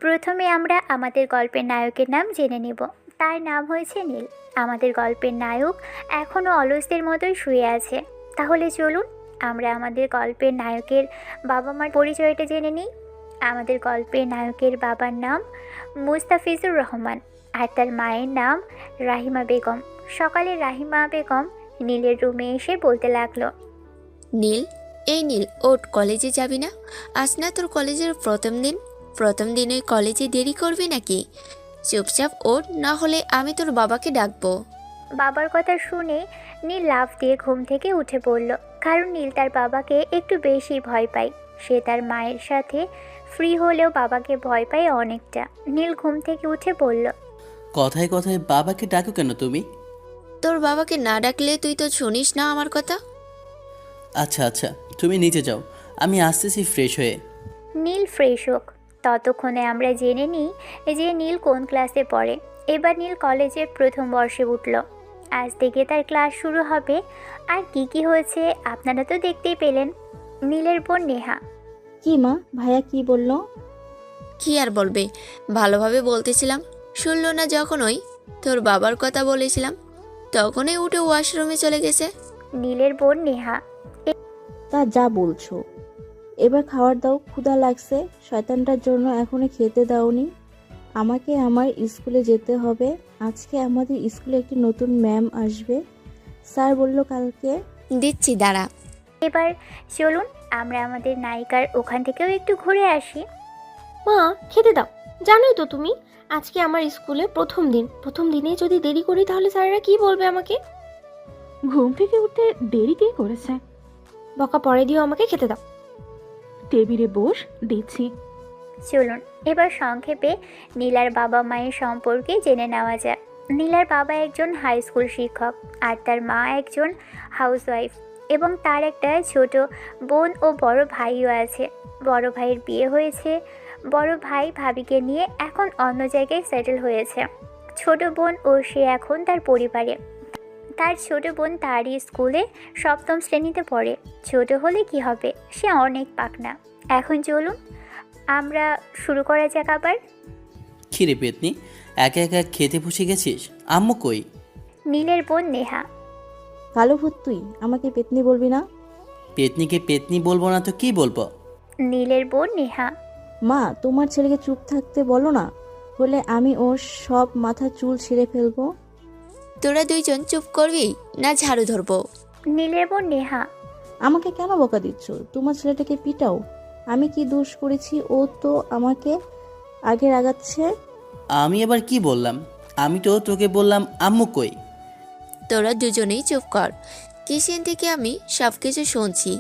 প্রথমে আমরা আমাদের গল্পের নায়কের নাম জেনে নেব। তার নাম হয়েছে নীল। আমাদের গল্পের নায়ক এখনও অলসদের মতোই শুয়ে আছে। তাহলে চলুন আমরা আমাদের গল্পের নায়কের বাবা মার পরিচয়টা জেনে নিই। আমাদের গল্পের নায়কের বাবার নাম মুস্তাফিজুর রহমান, আর তার মায়ের নাম রাহিমা বেগম। সকালে রাহিমা বেগম নীলের রুমে এসে বলতে লাগলো, নীল, এই নীল, ওঠ, কলেজে যাবি না? আজ না তোর কলেজের প্রথম দিন। প্রথম দিন ওই কলেজে দেরি করবি নাকি? চুপচাপ ওঠ, না হলে আমি তোর বাবাকে ডাকবো। বাবার কথা শুনে নীল লাফ দিয়ে ঘুম থেকে উঠে পড়ল। কারণ নীল তার বাবাকে একটু বেশি ভয় পায়। সে তার মায়ের সাথে ফ্রি হলেও বাবাকে ভয় পায় অনেকটা। নীল ঘুম থেকে উঠে পড়ল। কথায় কথায় বাবাকে ডাকো কেন তুমি? তোর বাবাকে না ডাকলে তুই তো শুনিস না আমার কথা। আচ্ছা আচ্ছা, তুমি নিচে যাও, আমি আসতেছি ফ্রেশ হয়ে। নীল ফ্রেশ হোক, ততক্ষণে আমরা জেনে নিই যে নীল কোন ক্লাসে পড়ে। এবার নীল কলেজের প্রথম বর্ষে উঠল। আজ থেকে তার ক্লাস শুরু হবে। আর কি হয়েছে আপনারা তো দেখতেই পেলেন। নীলের বোন নেহা। কি মা, ভাইয়া কি বললো? কি আর বলবে, ভালোভাবে বলতেছিলাম, শুনলো না যখনই তোর বাবার কথা বলেছিলাম তখনই উঠে ওয়াশরুমে চলে গেছে। নীলের বোন নেহা। তা যা বলছো, এবার খাবার দাও, ক্ষুধা লাগছে। শয়তানটার জন্য এখনো খেতে দাওনি। আমাকে আমার স্কুলে যেতে হবে। আজকে আমাদের স্কুলে একটি নতুন ম্যাম আসবে, স্যার বলল কালকে। দিচ্ছি, দাঁড়া। এবার চলুন আমরা আমাদের নায়িকার ওখান থেকেও একটু ঘুরে আসি। মা, খেতে দাও। জানোই তো তুমি, আজকে আমার স্কুলে প্রথম দিন। প্রথম দিনে যদি দেরি করি তাহলে স্যারেরা কি বলবে আমাকে? ঘুম থেকে উঠতে দেরি কে করেছে? বকা পরে দিও, আমাকে খেতে দাও। টেবিলে বস, দিচ্ছি। চলুন এবার সংক্ষেপে নীলার বাবা মায়ের সম্পর্কে জেনে নেওয়া যায়। নীলার বাবা একজন হাই স্কুল শিক্ষক, আর তার মা একজন হাউসওয়াইফ, এবং তার একটা ছোট বোন ও বড় ভাইও আছে। বড় ভাইয়ের বিয়ে হয়েছে। বড় ভাই ভাবিকে নিয়ে এখন অন্য জায়গায় সেটেল হয়েছে। ছোট বোন ও সে এখন তার পরিবারে। তার ছোট বোন তারই স্কুলে সপ্তম শ্রেণীতে পড়ে। ছোট হলে কি হবে, সে অনেক পাকনা। এখন চলুন আমরা শুরু করা যাক আবার। খিরে পেতনি, একা একা খেতে বসে গেছিস? আম্মু কই? নীলের বোন নেহা। কালো ভূত, তুই আমাকে পেতনি বলবি না? পেতনিকে পেতনি বলবো না তো কি বলবো? নীলের বোন নেহা। মা, তোমার ছেলেকে চুপ থাকতে বলো না, হলে আমি ওর সব মাথা চুল ছিঁড়ে ফেলবো। তোরা দুইজন চুপ করবি না ঝাড়ু ধরবো? নীলের বোন নেহা। আমাকে কেন বকা দিচ্ছ? তোমার ছেলেটাকে পিটাও। আমি কি দোষ করেছি? ও তো আমাকে আগে রাগাচ্ছে। আমি এবার কি বললাম? আমি তো তোকে বললাম আম্মু কই। তোরা দুজনেই চুপ কর। কিচেন থেকে আমি সব কিছু শুনছি।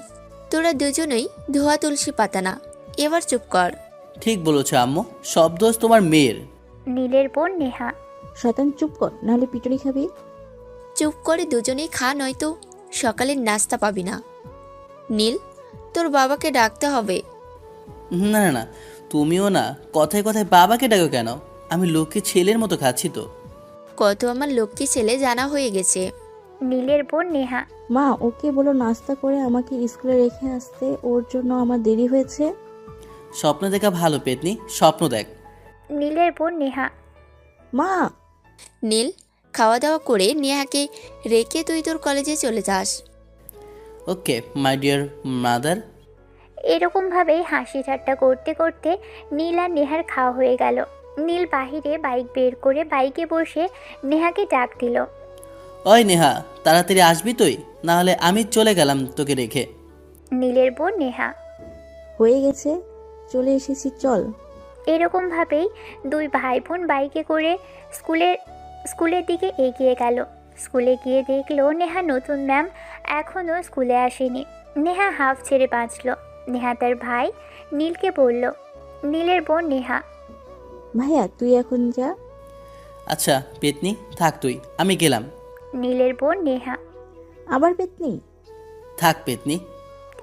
তোরা দুজনেই ধোয়া তুলসী পাতা না। এবার চুপ কর। ঠিক বলেছ আম্মু, সব দোষ তোমার মেয়ের। নীলের বোন নেহা। শয়তান, চুপ কর, নাহলে পিটুনি খাবি। চুপ করে দুজনেই খা, নয়তো সকালের নাস্তা পাবি না। নীল, তোর বাবাকে ডাকতে হবে। না না না, তুমিও না, কথায় কথায় বাবাকে ডাকো কেন? আমি লোককে ছেলের মতো খাচ্ছি তো। কত আমার লক্ষ্মী ছেলে জানা হয়ে গেছে। নীলের বোন নেহা। মা, ওকে বলো নাস্তা করে আমাকে স্কুলে রেখে আসতে, ওর জন্য আমার দেরি হয়েছে। স্বপ্ন দেখা ভালো পেতনি, স্বপ্ন দেখ। নীলের বোন নেহা। মা, নীল, খাওয়া দাওয়া করে নেহাকে রেখে তুই তোর কলেজে চলে যাস। ওকে মাই ডিয়ার মাদার। এরকমভাবে হাসি ঠাট্টা করতে করতে নীল আর নেহার খাওয়া হয়ে গেল। নীল বাহিরে বাইক বের করে বাইকে বসে নেহাকে ডাক দিল। ওই নেহা, তাড়াতাড়ি আসবি তুই, না হলে আমি চলে গেলাম তোকে রেখে। নীলের বোন নেহা। হয়ে গেছে, চলে এসেছি, চল। এরকমভাবেই দুই ভাই বোন বাইকে করে স্কুলের দিকে এগিয়ে গেল। স্কুলে গিয়ে দেখলো নেহা নতুন ম্যাম এখনও স্কুলে আসেনি। নেহা হাফ ছেড়ে বাঁচল। নেহা তার ভাই নীলকে বলল। নীলের বোন নেহা। ভাইয়া, তুই এখন যা। আচ্ছা পেতনি, থাক তুই, আমি গেলাম। নীলের বোন নেহা। আবার পেতনি? থাক পেতনি।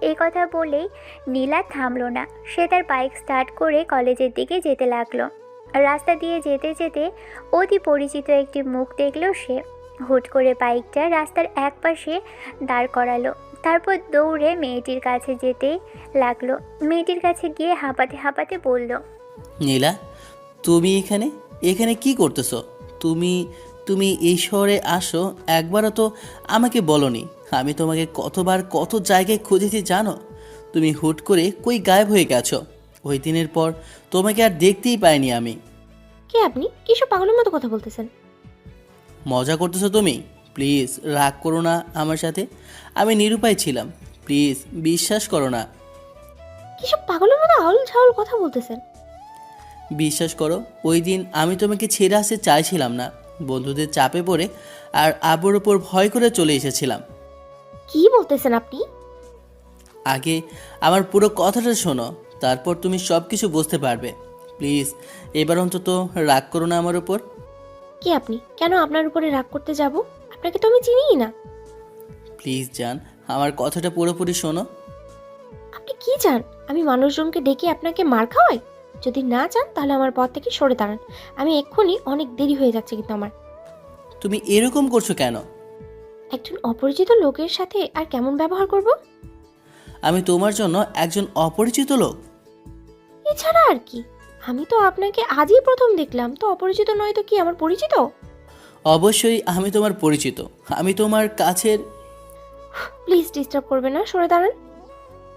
এই কথা বলেই নীল আর থামলো না। সে তার বাইক স্টার্ট করে কলেজের দিকে যেতে লাগলো। রাস্তা দিয়ে যেতে যেতে অতি পরিচিত একটি মুখ দেখলো সে। হুট করে বাইকটা রাস্তার এক পাশে দাঁড় করালো। তারপর দৌড়ে মেয়েটির কাছে যেতে লাগলো। মেয়েটির কাছে গিয়ে হাঁপাতে হাঁপাতে বলল। নীলা, তুমি এখানে এখানে কি করতেছো? তুমি তুমি এই শহরে আসো একবারও তো আমাকে বলনি। আমি তোমাকে কতবার কত জায়গায় খুঁজেছি জানো? তুমি হুট করে কই গায়েব হয়ে গেছো। ওই দিনের পর তোমাকে আর দেখতেই পাইনি আমি। কে আপনি? কিসব পাগলের মতো কথা বলতেছেন? মজা করতেছো তুমি? প্লিজ রাগ করো না আমার সাথে। আমি নিরুপায় ছিলাম, প্লিজ বিশ্বাস করো না। কিসব পাগলের মতো আউল ঝাউল কথা বলতেছেন? বিশ্বাস করো, ওই দিন আমি তোমাকে ছেড়ে আসতে চাইছিলাম না। বন্ধুদের চাপে পড়ে আর আব্বুর ওপর ভয় করে চলে এসেছিলাম। কি বলতেছেন আপনি? আগে আমার পুরো কথাটা শোনো, তারপর তুমি সব কিছু বুঝতে পারবে। প্লিজ এবার অন্তত রাগ করো না আমার ওপর। কে আপনি? কেন আপনার উপরে রাগ করতে যাব? আপনাকে তো আমি চিনিই না। প্লিজ জান, আমার কথাটা পুরোপুরি শোনো। আপনি কি চান? আমি মানুষজনকে ডেকে আপনাকে মার খাওয়াই? যদি না চান তাহলে আমার পথ থেকে সরে দাঁড়ান। আমি এক্ষুনি, অনেক দেরি হয়ে যাচ্ছে কিন্তু আমার। তুমি এরকম করছো কেন? একজন অপরিচিত লোকের সাথে আর কেমন ব্যবহার করব? আমি তোমার জন্য একজন অপরিচিত লোক? এছাড়া আর কি? আমি তো আপনাকে আজই প্রথম দেখলাম, তো অপরিচিত নয় তো কি আমার পরিচিত? অবশ্যই আমি তোমার পরিচিত, আমি তোমার কাছের। প্লিজ ডিস্টার্ব করবেন না, সরে দাঁড়ান।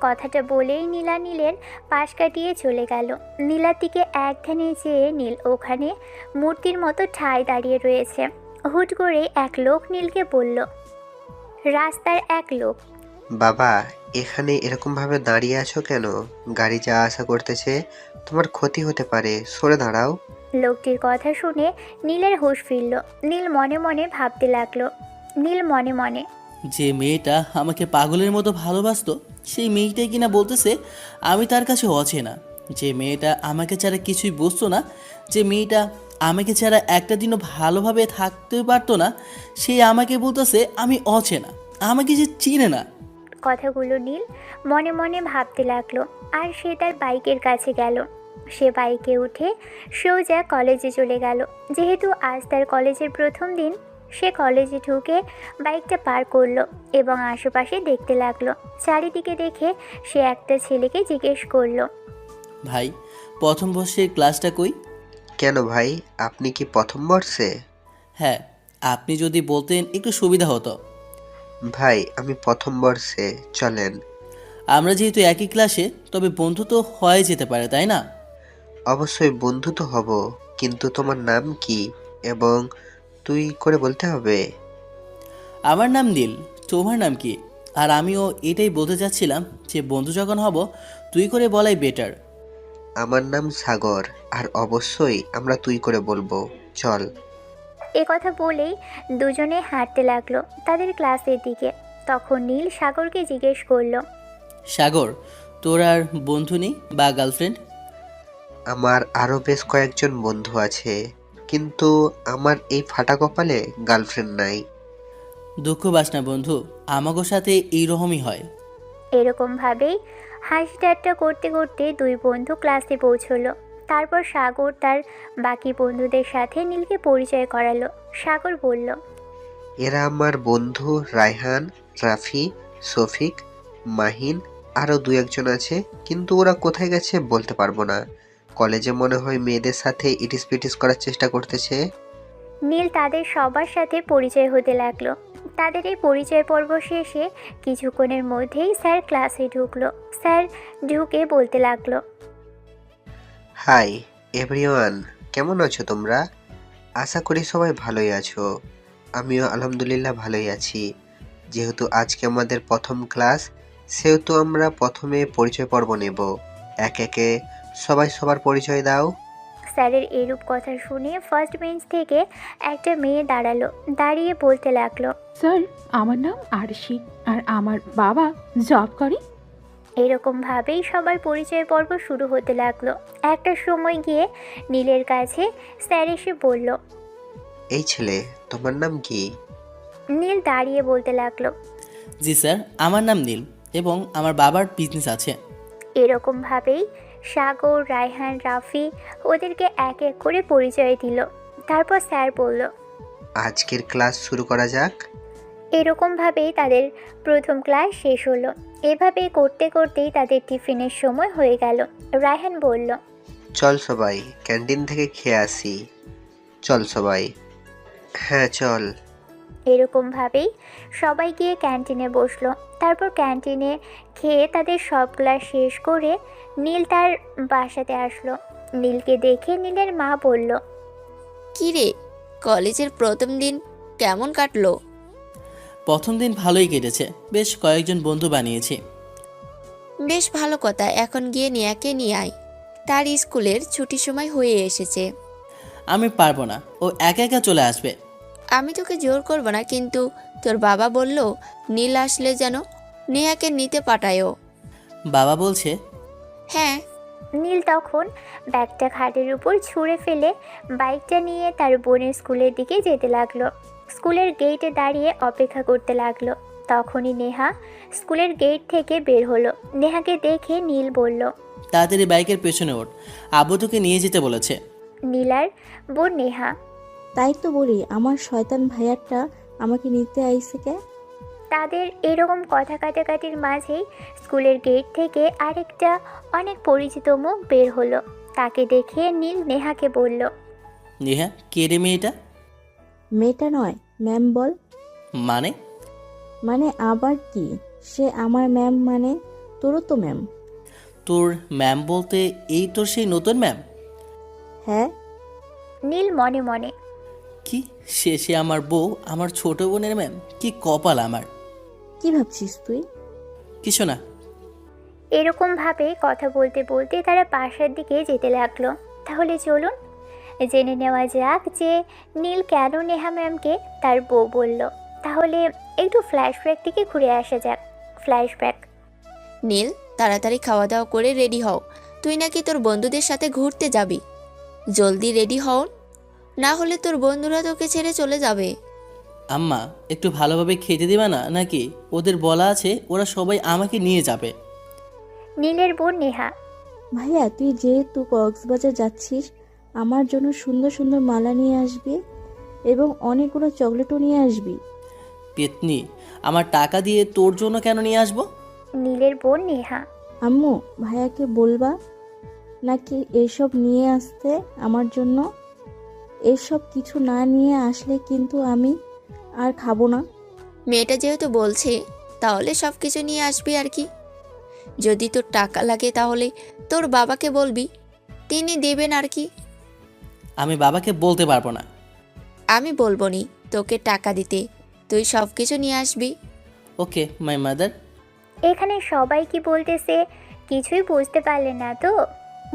কথাটা বলেই নীলা নীলের পাশ কাটিয়ে চলে গেল। নীলার দিকে এক ধ্যানে চেয়ে নীল ওখানে মূর্তির মতো ঠায় দাঁড়িয়ে রয়েছে। হুট করে এক লোক নীলকে বলল, রাস্তার এক লোক। বাবা, এখানে এরকমভাবে দাঁড়িয়ে আছো কেন? গাড়ি যা আশা করতেছে, তোমার ক্ষতি হতে পারে, সরে দাঁড়াও। লোকটির কথা শুনে নীলের হুঁশ ফিরল। নীল মনে মনে ভাবতে লাগলো। নীল মনে মনে, যে মেয়েটা আমাকে পাগলের মতো ভালোবাসতো, সেই মেয়েটাই কিনা বলতেছে আমি তার কাছে অচেনা। যে মেয়েটা আমাকে ছাড়া কিছুই বুঝতো না, যে মেয়েটা আমাকে ছাড়া একটা দিনও ভালোভাবে থাকতে পারতো না, সে আমাকে বলতেছে আমি অচেনা, আমাকে যে চিনে না। কথাগুলো নীল মনে মনে ভাবতে লাগলো। আর সে তার বাইকের কাছে গেল। সে বাইকে উঠে সোজা কলেজে চলে গেল। যেহেতু আজ তার কলেজের প্রথম দিন, সে কলেজে ঢুকে বাইকটা পার করলো এবং আশেপাশে দেখতে লাগলো। চারিদিকে দেখে সে একটা ছেলেকে জিজ্ঞেস করলো, ভাই, প্রথম বর্ষের ক্লাসটা কই? কেন ভাই, আপনি কি প্রথম বর্ষে? হ্যাঁ, আপনি যদি বলতেন একটু সুবিধা হতো। ভাই, আমি প্রথম বর্ষে, চলেন। আমরা যেহেতু একই ক্লাসে, তবে বন্ধু তো হয়ে যেতে পারে, তাই না? অবশ্যই বন্ধু তো হব, কিন্তু তোমার নাম কি? এবং তুই করে বলতে হবে। আমার নাম নীল, তোমার নাম কি? আর আমিও এটাই বলতে চাচ্ছিলাম যে বন্ধু যখন হব, তুই করে বলাই বেটার। আমার নাম সাগর, আর অবশ্যই আমরা তুই করে বলবো, চল। এ কথা বলেই দুজনে হাঁটতে লাগলো তাদের ক্লাসের দিকে। তখন নীল সাগরকে জিজ্ঞেস করলো, সাগর, তোর আর বন্ধু নেই বা গার্লফ্রেন্ড? আমার আরো বেশ কয়েকজন বন্ধু আছে, কিন্তু আমার এই ফাটা কপালে গার্লফ্রেন্ড নাই। দুঃখ পাস না বন্ধু, আমাগো সাথে এইরকমই হয়। এরকমভাবেই হাসি ঠাট্টা করতে করতে দুই বন্ধু ক্লাসে পৌঁছলো। তারপর সাগর তার বাকি বন্ধুদের সাথে নীলকে পরিচয় করালো। সাগর বলল, এরা আমার বন্ধু রায়হান, রাফি, শফিক, মাহিন, আরও দু একজন আছে, কিন্তু ওরা কোথায় গেছে বলতে পারবো না। কলেজে মনে হয় মেয়েদের সাথে ইটিস পিটিস করার চেষ্টা করতেছে। নীল তাদের সবার সাথে পরিচয় হতে লাগলো। তাদের এই পরিচয় পর্ব শেষে কিছুক্ষণের মধ্যেই স্যার ক্লাসে ঢুকলো। স্যার ঢুকে বলতে লাগলো, হাই এভরিওয়ান, কেমন আছো তোমরা? আশা করি সবাই ভালোই আছো। আমিও আলহামদুলিল্লাহ ভালোই আছি। যেহেতু আজকে আমাদের প্রথম ক্লাস, সেহেতু আমরা প্রথমে পরিচয় পর্ব নেব। এক একে সবাই সবার পরিচয় দাও। স্যারের এরূপ কথা শুনে ফার্স্ট বেঞ্চ থেকে একটা মেয়ে দাঁড়ালো। দাঁড়িয়ে বলতে লাগলো, স্যার, আমার নাম আরশি আর আমার বাবা জব করে। এরকমভাবেই সবার পরিচয় পর্ব শুরু হতে লাগলো। একটা সময় গিয়ে নীলের কাছে স্যার এসে বলল, এই ছেলে, তোমার নাম কি? নীল দাঁড়িয়ে বলতে লাগলো, জি স্যার, আমার নাম নীল এবং আমার বাবার বিজনেস আছে। এরকমভাবেই সাগর, রায়হান, রাফি ওদেরকে এক এক করে পরিচয় দিল। তারপর স্যার বলল, আজকের ক্লাস শুরু করা যাক। এরকমভাবেই তাদের প্রথম ক্লাস শেষ হলো। এভাবে করতে করতেই তাদের টিফিনের সময় হয়ে গেল। রায়হান বলল, চল সবাই ক্যান্টিন থেকে খেয়ে আসি। চল সবাই। হ্যাঁ চল। এরকমভাবেই সবাই গিয়ে ক্যান্টিনে বসলো। তারপর ক্যান্টিনে খেয়ে তাদের সব ক্লাস শেষ করে নীল তার বাসাতে আসলো। নীলকে দেখে নীলের মা বলল, কি রে, কলেজের প্রথম দিন কেমন কাটলো? প্রথম দিন ভালোই কেটেছে, বেশ কয়েকজন বন্ধু বানিয়েছি। বেশ ভালো কথা, এখন গিয়ে নেহাকে নিয়ে আয়। তার স্কুলের ছুটির সময় হয়ে এসেছে। আমি পারবো না, ও একা একা চলে আসবে। আমি তোকে জোর করব না, কিন্তু তোর বাবা বলল নীল আসলে যেন নেহাকে নিতে পাঠায়ও। বাবা বলছে? হ্যাঁ। নীল তখন ব্যাগটা খাটের উপর ছুঁড়ে ফেলে বাইকটা নিয়ে তার বোনের স্কুলের দিকে যেতে লাগলো। স্কুলের গেটে দাঁড়িয়ে অপেক্ষা করতে লাগলো। তখনই নেহা স্কুলের গেট থেকে বের হলো। নেহাকে দেখে নীল বলল, তাড়াতাড়ি বাইকের পেছনে ওঠ, আব্বু তোকে নিয়ে যেতে বলেছে। নীলার বোন নেহা। তাই তো বলি, আমার শয়তান ভাইয়ারটা আমাকে নিতে আইছে কে? তাদের এরকম কথা কাটাকাটির মাঝেই স্কুলের গেট থেকে আরেকটা অনেক পরিচিত মুখ বের হলো। তাকে দেখে নীল নেহাকে বলল, নেহা, কে রে মেয়েটা? মেয়েটা নয়, ম্যাম বল। মানে? মানে আবার কি? সে আমার ম্যাম, মানে তোরও তো ম্যাম। তোর ম্যাম বলতে এই তোর সেই নতুন ম্যাম? হ্যাঁ। নীল মনে মনে। কি, সে আমার বউ, আমার ছোট বোনের ম্যাম? কি কপাল আমার। কি ভাবছিস তুই? কিছু না। এরকমভাবে কথা বলতে বলতে তারা বাসার দিকে যেতে লাগলো। তাহলে চলুন জেনে নেওয়া যাক যে নীল কেন নেহা ম্যামকে তার বউ বলল। তাহলে একটু ফ্ল্যাশব্যাক দিকে ঘুরে আসা যাক। ফ্ল্যাশব্যাক। নীল, তাড়াতাড়ি খাওয়া দাওয়া করে রেডি হও। তুই নাকি তোর বন্ধুদের সাথে ঘুরতে যাবি। জলদি রেডি হও, না হলে তোর বন্ধুরা তোকে ছেড়ে চলে যাবে। আম্মা, একটু ভালোভাবে খেতে দিবা না নাকি? ওদের বলা আছে ওরা সবাই আমাকে নিয়ে যাবে। নীলের বোন নেহা। ভাইয়া, তুই যেহেতু কক্সবাজার যাচ্ছিস, আমার জন্য সুন্দর সুন্দর মালা নিয়ে আসবি এবং অনেকগুলো চকলেটও নিয়ে আসবি। পেতনি, আমার টাকা দিয়ে তোর জন্য কেন নিয়ে আসবো? নীলের বোন নেহা। আম্মু, ভাইয়াকে বলবা নাকি এসব নিয়ে আসতে আমার জন্য? এসব কিছু না নিয়ে আসলে কিন্তু আমি আর খাবো না। মেয়েটা যেহেতু বলছে, তাহলে সব কিছু নিয়ে আসবি আর কি। যদি তোর টাকা লাগে তাহলে তোর বাবাকে বলবি, তিনি দেবেন আর কি। আমি বাবাকে বলতে পারবো না। আমি বলবো নি তোকে টাকা দিতে, তুই সব কিছু নিয়ে আসবি। ওকে মাই মাদার। এখানে সবাই কি বলতেছে কিছুই বুঝতে পারলে না তো?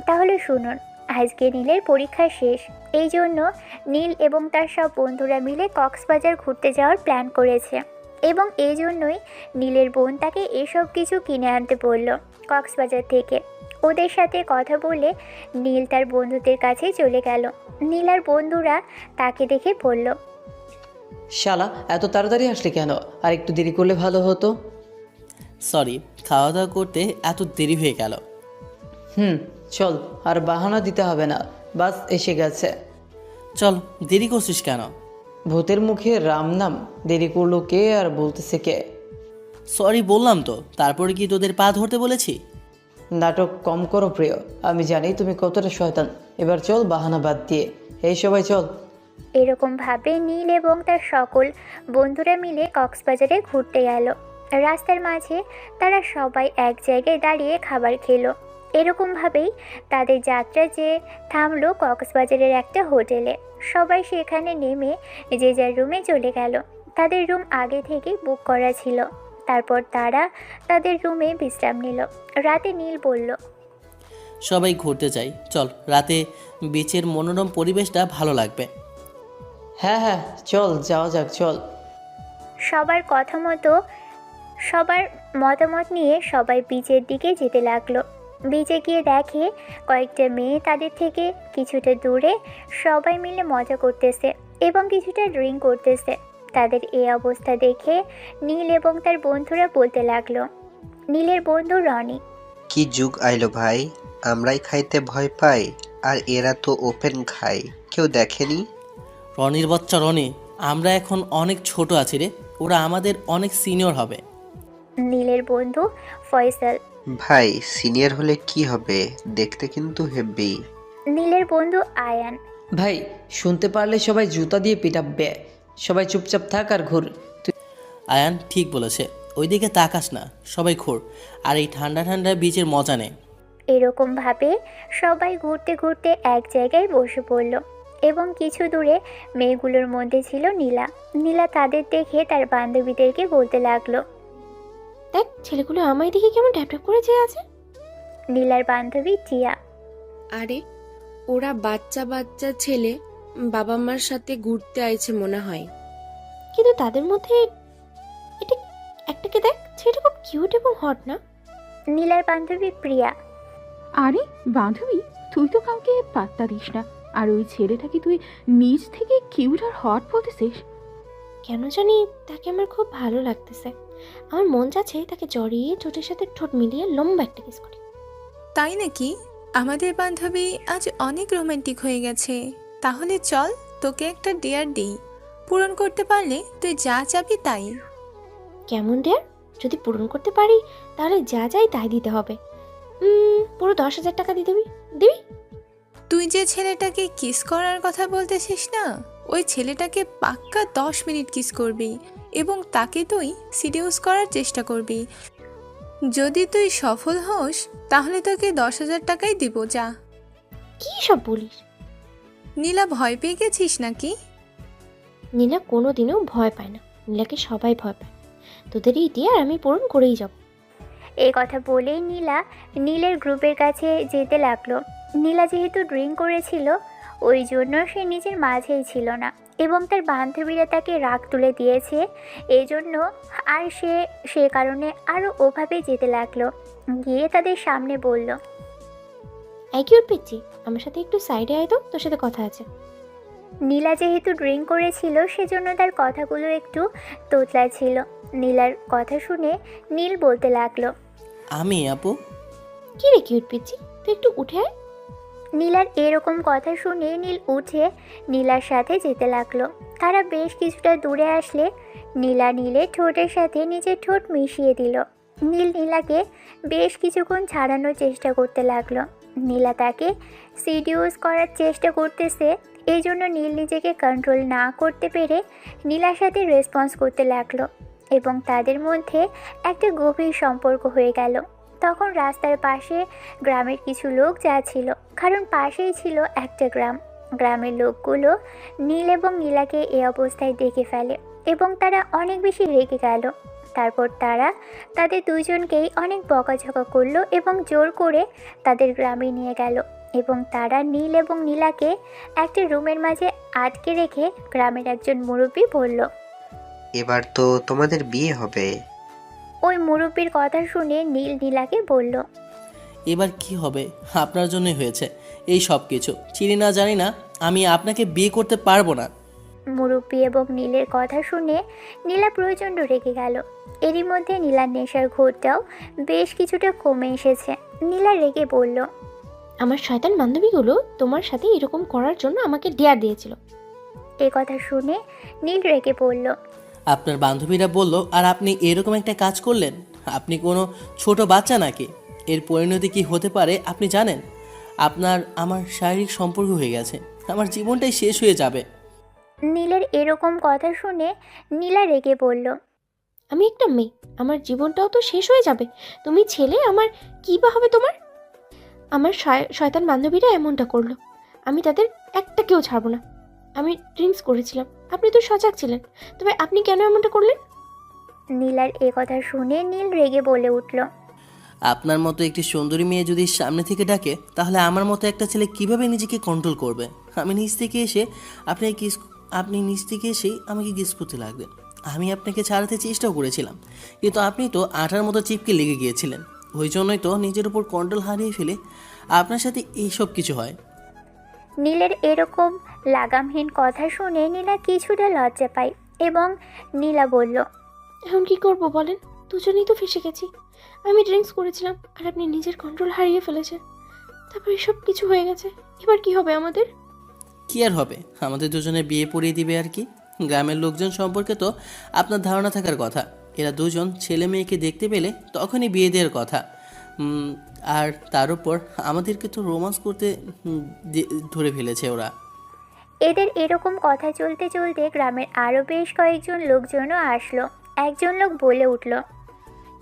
তাহলে শুনুন, আজকে নীলের পরীক্ষা শেষ। এই জন্য নীল এবং তার সব বন্ধুরা মিলে কক্সবাজার ঘুরতে যাওয়ার প্ল্যান করেছে এবং এই জন্যই নীলের বোন তাকে এসব কিছু কিনে আনতে বলল কক্সবাজার থেকে। ওদের সাথে কথা বলে নীল তার বন্ধুদের কাছে চলে গেল। নীল আর বন্ধুরা তাকে দেখে বলল, শালা, এত তাড়াতাড়ি আসলি কেন? আর একটু দেরি করলে ভালো হতো। সরি, খাওয়া দাওয়া করতে এত দেরি হয়ে গেল। চল, আর বাহানা দিতে হবে না, বাস এসে গেছে। চল, দেরি করছিস কেন? ভূতের মুখে রাম নাম, দেরি করলো কে আর বলতেছে কে? সরি বললাম তো, তারপরে কি তোদের পা ধরতে বলেছি? নাটক কম করো প্রিয়, আমি জানি তুমি কতটা শয়তান। এবার চল বাহানা বাদ দিয়ে। এই সবাই চল। এরকমভাবে নীল এবং তার সকল বন্ধুরা মিলে কক্সবাজারে ঘুরতে গেল। রাস্তার মাঝে তারা সবাই এক জায়গায় দাঁড়িয়ে খাবার খেলো। এরকমভাবেই তাদের যাত্রা যে থামলো কক্সবাজারের একটা হোটেলে। সবাই সেখানে নেমে যে যার রুমে চলে গেল। তাদের রুম আগে থেকেই বুক করা ছিল। তারপর তারা তাদের রুমে বিশ্রাম নিল। রাতে নীল বলল, সবাই ঘুরতে যাই, চল। রাতে বিচের মনোরম পরিবেশটা ভালো লাগবে। হ্যাঁ, চল যাওয়া যাক, চল। সবার কথা মতো সবার মতামত নিয়ে সবাই বিচের দিকে যেতে লাগলো। বিচে গিয়ে দেখে কয়েকটা মেয়ে তাদের থেকে কিছুটা দূরে সবাই মিলে মজা করতেছে এবং কিছুটা ড্রিঙ্ক করতেছে। তাদের এই অবস্থা দেখে নীল এবং তার বন্ধুরা বলতে লাগলো। নীলের বন্ধু রনি। কি যুগ আইলো ভাই, আমরাই খাইতে ভয় পাই আর এরা তো ওপেন খায়, কেউ দেখেনি। রনির বাচ্চা রনি, আমরা এখন অনেক ছোট আছি রে, ওরা আমাদের অনেক সিনিয়র হবে। নীলের বন্ধু ফয়সাল। ভাই সিনিয়র হলে কি হবে, দেখতে কিন্তু হেব্বি। নীলের বন্ধু আয়ান। ভাই, শুনতে পারলে সবাই জুতা দিয়ে পিটাবে। সবাই চুপচাপ থাক আর ঘুর। আয়ান ঠিক বলেছে, ওইদিকে তাকাস না, সবাই খোর আর এই ঠান্ডা ঠান্ডা বীচের মজা নে। এরকম ভাবে সবাই ঘুরতে ঘুরতে এক জায়গায় বসে পড়ল এবং কিছু দূরে মেয়েগুলোর মধ্যে ছিল নীলা। নীলা তাদের দেখে তার বান্ধবীদেরকে বলতে লাগলো। দেখ, ছেলেগুলো আমায় দেখে কেমন ট্যাপ ট্যাপ করে চেয়ে আছে। নীলার বান্ধবী টিয়া। আরে ওরা বাচ্চা বাচ্চা ছেলে, বাবা মার সাথে ঘুরতে আইছে মনে হয়। কিন্তু তাদের মধ্যে এটা একটাকে দেখ, ছেলেটা খুব কিউট এবং হট না? নীলার বান্ধবী প্রিয়া। আরে বান্ধবী, তুই তো কাউকে পাত্তা দিস না, আর ওই ছেলেটাকে তুই নিজ থেকে কিউট আর হট বলতেছিস। কেন জানি তাকে আমার খুব ভালো লাগতেছে। আমার মন চাচ্ছে তাকে জড়িয়ে ঠোঁটের সাথে ঠোঁট মিলিয়ে লম্বা একটা কিস করি। তাই নাকি? আমাদের বান্ধবী আজ অনেক রোমান্টিক হয়ে গেছে। তাহলে চল, তোকে একটা ডেয়ার দিই, পূরণ করতে পারলে তুই যা চাবি তাই। কেমন ডেয়ার? যদি পূরণ করতে পারি তাহলে যা যাই তাই দিতে হবে। পুরো 10,000 টাকা দিয়ে দিবি? তুই যে ছেলেটাকে কিস করার কথা বলতেছিস না, ওই ছেলেটাকে পাক্কা 10 মিনিট কিস করবি এবং তাকে তুই সিডিউস করার চেষ্টা করবি। যদি তুই সফল হোস তাহলে তোকে 10,000 টাকাই দিব, যা। কি সব বলিস? নীলা, ভয় পেয়ে গেছিস নাকি? নীলা কোনোদিনও ভয় পায় না। নীলাকে সবাই ভয় পায়। তোদের এই ডেয়ার আমি পূরণ করেই যাব। এই কথা বলেই নীলা নীলের গ্রুপের কাছে যেতে লাগলো। নীলা যেহেতু ড্রিঙ্ক করেছিল ওই জন্য সে নিজের মাঝেই ছিল না এবং তার বান্ধবীরা তাকে রাগ তুলে দিয়েছে, এই জন্য আর সে কারণে আরও ওভাবে যেতে লাগলো। গিয়ে তাদের সামনে বলল। এই কিউট পিচ্ছি, আমার সাথে একটু সাইডে আয় তো, তোর সাথে কথা আছে। নীলা যেহেতু ড্রিঙ্ক করেছিল সেজন্য তার কথাগুলো একটু তোতলা ছিল। নীলার কথা শুনে নীল বলতে লাগলো। আমি আপু? কি রে কিউট পিচ্ছি, তুই একটু উঠে আয়। নীলার এরকম কথা শুনে নীল উঠে নীলার সাথে যেতে লাগলো। তারা বেশ কিছুটা দূরে আসলে নীলা নীলের ঠোঁটের সাথে নিজের ঠোঁট মিশিয়ে দিল। নীল নীলাকে বেশ কিছুক্ষণ ছাড়ানোর চেষ্টা করতে লাগলো। নীলা তাকে সিডিউস করার চেষ্টা করতেছে, এই জন্য নীল নিজেকে কন্ট্রোল না করতে পেরে নীলার সাথে রেসপন্স করতে লাগলো এবং তাদের মধ্যে একটা গভীর সম্পর্ক হয়ে গেল। তখন রাস্তার পাশে গ্রামের কিছু লোক যাচ্ছিল, কারণ পাশেই ছিল একটা গ্রাম। গ্রামের লোকগুলো নীল এবং নীলাকে এই অবস্থায় দেখে ফেলে এবং তারা অনেক বেশি রেগে গেল। তারপর তারা তাদের দুইজনকেই অনেক বকাঝকা করলো এবং জোর করে তাদের গ্রামে নিয়ে গেল এবং তারা নীল এবং নীলাকে একটা রুমের মাঝে আটকে রেখে গ্রামের একজন মুরব্বী বলল। এবার তো তোমাদের বিয়ে হবে। ওই মুরব্বীর কথা শুনে নীল নীলাকে বলল। এবার কি হবে? আপনার জন্যই হয়েছে এই সব কিছু। চিনি না জানি না, আমি আপনাকে বিয়ে করতে পারবো না। মুরব্বী এবং নীলের কথা শুনে নীলা প্রচণ্ড রেগে গেল। এরই মধ্যে নীলার নেশার ঘোরটাও বেশ কিছুটা কমে এসেছে। নীলা রেগে বলল। আমার শয়তান বান্ধবীগুলো তোমার সাথে এরকম করার জন্য আমাকে ডেয়ার দিয়েছিল। এ কথা শুনে নীল রেগে বলল। আপনার বান্ধবীরা বলল আর আপনি এরকম একটা কাজ করলেন? আপনি কোনো ছোট বাচ্চা নাকি? এর পরিণতি কি হতে পারে আপনি জানেন? আমার শারীরিক সম্পর্ক হয়ে গেছে, আমার জীবনটাই শেষ হয়ে যাবে। নীলের এরকম কথা শুনে নীলা রেগে বলল। আমি একটা মেয়ে, আমার জীবনটাও তো শেষ হয়ে যাবে। তুমি ছেলে, আমার কী বা হবে তোমার? আমার শয়তান বান্ধবীরা এমনটা করলো, আমি তাদের একটাকেও ছাড়বো না। আমি ড্রিঙ্কস করেছিলাম, আপনি তো সজাগ ছিলেন, তবে আপনি কেন এমনটা করলেন? নীলার এ কথা শুনে নীল রেগে বলে উঠল। আপনার মতো একটি সুন্দরী মেয়ে যদি সামনে থেকে ডাকে তাহলে আমার মতো একটা ছেলে কিভাবে নিজেকে কন্ট্রোল করবে? আপনি নিজ থেকে এসেই আমাকে কিস করতে লাগবেন। আমি আপনাকে ছাড়াতে চেষ্টাও করেছিলাম, কিন্তু আপনি তো আঠার মতো চিপকে লেগে গিয়েছিলেন। ওই জন্যই তো নিজের উপর কন্ট্রোল হারিয়ে ফেলে আপনার সাথে এইসব কিছু হয়। নীলের এরকম লাগামহীন কথা শুনে নীলা কিছুটা লজ্জা পায় এবং নীলা বলল। এখন কি করব বলেন? দুজনেই তো ফেসে গেছি। আমি ড্রিঙ্কস করেছিলাম আর আপনি নিজের কন্ট্রোল হারিয়ে ফেলেছেন, তারপর এসব কিছু হয়ে গেছে। এবার কি হবে আমাদের? কি আর হবে, আমাদের দুজনে বিয়ে পড়িয়ে দিবে আর কি। গ্রামের লোকজন সম্পর্কে তো আপনার ধারণা থাকার কথা। এরা দুজন ছেলে মেয়েকে দেখতে পেলে তখনই বিয়ে দেওয়ার কথা। উম, আর তার উপর আমাদেরকে তো রোমান্স করতে ধরে ফেলেছে ওরা। এদের এরকম কথা চলতে চলতে গ্রামের আরও বেশ কয়েকজন লোকজনও আসলো। একজন লোক বলে উঠল,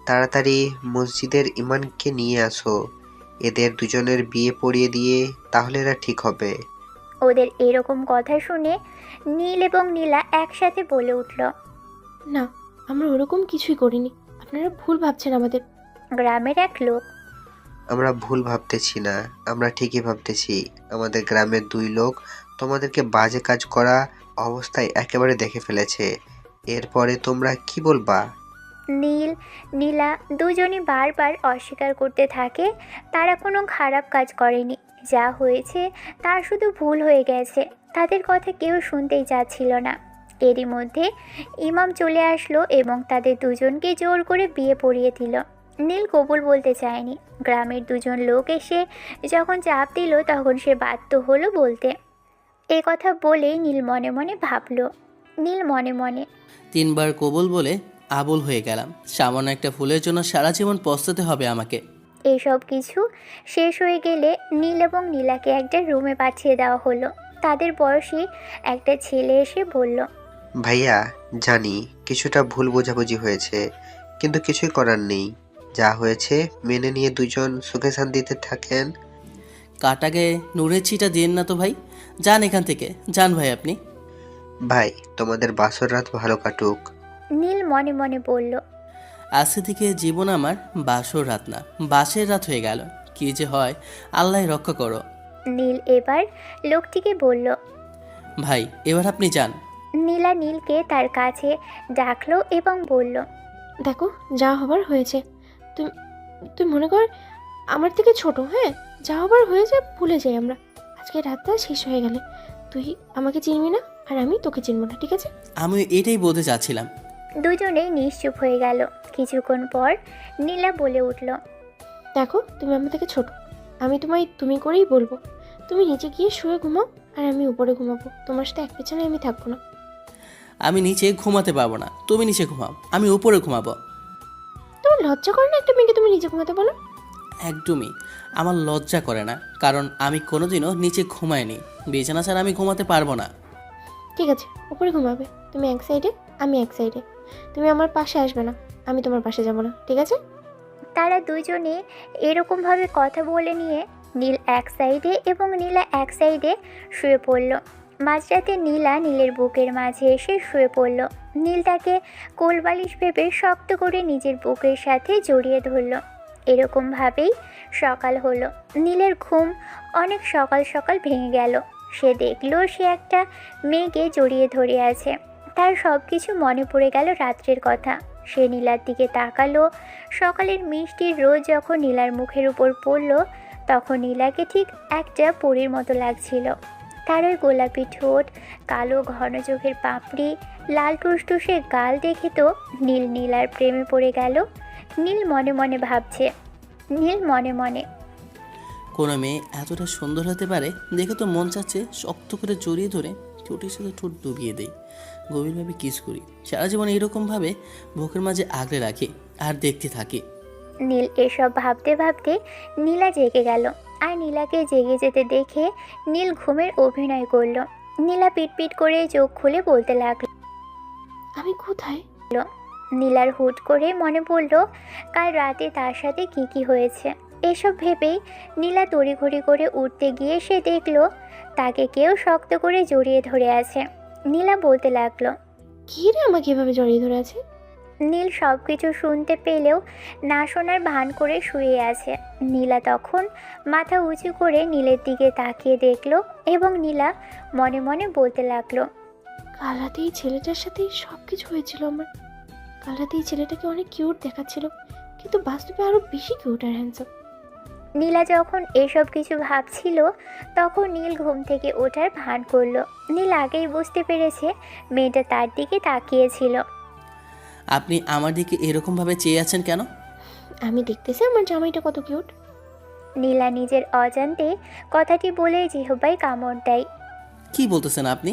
তাড়াতাড়ি মসজিদের ইমামকে নিয়ে আসো, এদের দুজনের বিয়ে পড়িয়ে দিয়ে তাহলে এরা ঠিক হবে। ওদের এরকম কথা শুনে নীল এবং নীলা একসাথে বলে উঠল, না, আমরা ওরকম কিছুই করিনি। আপনারা ভুল ভাবছেন আমাদের। গ্রামের এক লোক, আমরা ভুল ভাবতেছি না, আমরা ঠিকই ভাবতেছি। আমাদের গ্রামের 2 লোক তোমাদেরকে বাজে কাজ করা অবস্থায় একেবারে দেখে ফেলেছে। এরপরে তোমরা কি বলবা? নীল নীলা দুজনই বারবার অস্বীকার করতে থাকে তারা কোনো খারাপ কাজ করেনি। যা হয়েছে তা শুধু ভুল হয়ে গেছে। তাদের কথা কেউ শুনতেই চাচ্ছিল না। এরই মধ্যে ইমাম চলে আসলো এবং তাদের দুজনকে জোর করে বিয়ে পড়িয়ে দিল। নীল কবুল বলতে চায়নি। গ্রামের দুজন লোক এসে যখন চাপ দিল তখন সে বাধ্য হলো বলতে। এ কথা বলেই নীল মনে মনে ভাবল। নীল মনে মনে 3 বার কবুল বলে আবুল হয়ে গেলাম। সামান্য একটা ভুলের জন্য সারা জীবন পস্তাতে হবে আমাকে। এসব কিছু শেষ হয়ে গেলে নীল এবং নীলাকে একটা রুমে পাঠিয়ে দেওয়া হলো। তাদের বয়সী একটা ছেলে এসে বলল, ভাইয়া, জানি কিছুটা ভুল বোঝাবুঝি হয়েছে, কিন্তু কিছুই করার নেই। যা হয়েছে মেনে নিয়ে দুজন সুখে শান্তিতে থাকেন। কাটাকে নুনের ছিটা দিন না তো ভাই। যান এখান থেকে, যান ভাই আপনি। ভাই, তোমাদের বাসর রাত ভালো কাটুক। নীল মনে মনে বলল, আজকে থেকে জীবন আমার বাসর রাত না, বাসের রাত হয়ে গেল। কি যে হয় আল্লাহ রক্ষা করো। নীল এবার লোকটিকে বলল। ভাই এবার আপনি যান। নীলা নীলকে তার কাছে ডাকলো এবং বলল, দেখো, যা হবার হয়েছে। তুই তুই মনে কর আমার থেকে ছোট। হ্যাঁ, যা হবার হয়েছে ভুলে যাই আমরা। আজকে রাতটা শেষ হয়ে গেলে তুই আমাকে চিনবি না আর আমি তোকে চিনব না, ঠিক আছে? আমি এটাই বলতে চাচ্ছিলাম। দুজনেই নিশ্চুপ হয়ে গেল। কিছুক্ষণ পর নীলা বলে উঠল, দেখো, তুমি আমার থেকে ছোট। আমি তোমায় তুমি করেই বলবো। তুমি নিচে গিয়ে শুয়ে ঘুমাও আর আমি উপরে ঘুমাবো। তোমার সাথে এক পেছনে আমি থাকবো না। আমি নিচে ঘুমাতে পারবো না, তুমি নিচে ঘুমাও, আমি উপরে ঘুমাবো। তোমার লজ্জা করে না একটা মেয়েকে তুমি নিচে ঘুমাতে বলো? একদমই আমার লজ্জা করে না, কারণ আমি কোনোদিনও নিচে ঘুমাইনি। বিছানা ছাড়া আমি ঘুমাতে পারবো না। ঠিক আছে, উপরে ঘুমাবে। তুমি এক সাইডে, আমি এক সাইডে। তুমি আমার পাশে আসবে না, আমি তোমার পাশে যাবো না, ঠিক আছে? তারা দুজনে এরকমভাবে কথা বলে নিয়ে নীল এক সাইডে এবং নীলা এক সাইডে শুয়ে পড়ল। মাঝরাতে নীলা নীলের বুকের মাঝে এসে শুয়ে পড়ল। নীল তাকে কোলবালিশ ভেবে শক্ত করে নিজের বুকের সাথে জড়িয়ে ধরল। এরকমভাবেই সকাল হলো। নীলের ঘুম অনেক সকাল সকাল ভেঙে গেল। সে দেখল সে একটা মেয়েকে জড়িয়ে ধরে আছে। তার সব কিছু মনে পড়ে গেল রাত্রের কথা। সে নীলার দিকে তাকালো। সকালের মিষ্টি রোদ যখন নীলার মুখের উপর পড়ল তখন নীলাকে ঠিক একটা পরীর মতো লাগছিল। তার ওই গোলাপি ঠোঁট, কালো ঘন চোখের পাপড়ি, লাল টুসটুসে গাল দেখে তো নীল নীলার প্রেমে পড়ে গেল। নীল মনে মনে ভাবছে, নীল মনে মনে কোনো মেয়ে এতটা সুন্দর হতে পারে দেখে তো মন চাচ্ছে শক্ত করে জড়িয়ে ধরে ঠোঁটের সাথে ঠোঁট ডুবিয়ে দেই, গভীরভাবে কিস করি, সারা জীবন এরকমভাবে বুকের মাঝে আগলে রাখি আর দেখতে থাকি। নীল এসব ভাবতে ভাবতে নীলা জেগে গেল। আর নীলাকে জেগে যেতে দেখে নীল ঘুমের অভিনয় করলো। নীলা পিটপিট করে চোখ খুলে বলতে লাগলো। আমি কোথায়? নীলার হুট করে মনে পড়ল কাল রাতে তার সাথে কি হয়েছে। এসব ভেবেই নীলা তড়িঘড়ি করে উঠতে গিয়ে সে দেখলো তাকে কেউ শক্ত করে জড়িয়ে ধরে আছে। নীলা বলতে লাগলো, কি রে, আমাকে এভাবে জড়িয়ে ধরে আছে? নীল সব কিছু শুনতে পেলেও না শোনার ভান করে শুয়ে আছে। নীলা তখন মাথা উঁচু করে নীলের দিকে তাকিয়ে দেখলো এবং নীলা মনে মনে বলতে লাগলো, কাল রাতে এই ছেলেটার সাথে সব কিছু হয়েছিল আমার। কাল রাতে এই ছেলেটাকে অনেক কিউট দেখাচ্ছিল, কিন্তু বাস্তবে আরো বেশি কিউট আর হ্যান্ডসাম। নীলা যখন এসব কিছু ভাবছিল তখন নীল ঘুম থেকে ওঠার ভান করলো। নীল আগেই বুঝতে পেরেছে মেয়েটা তার দিকে তাকিয়েছিল। আপনি আমার দিকে এরকমভাবে চেয়ে আছেন কেন? আমি দেখতেছি আমার জামাইটা কত কিউট। নীলা নিজের অজান্তে কথাটি বলে জিহ্বায় কামড় দেয়। কি বলতেছেন আপনি?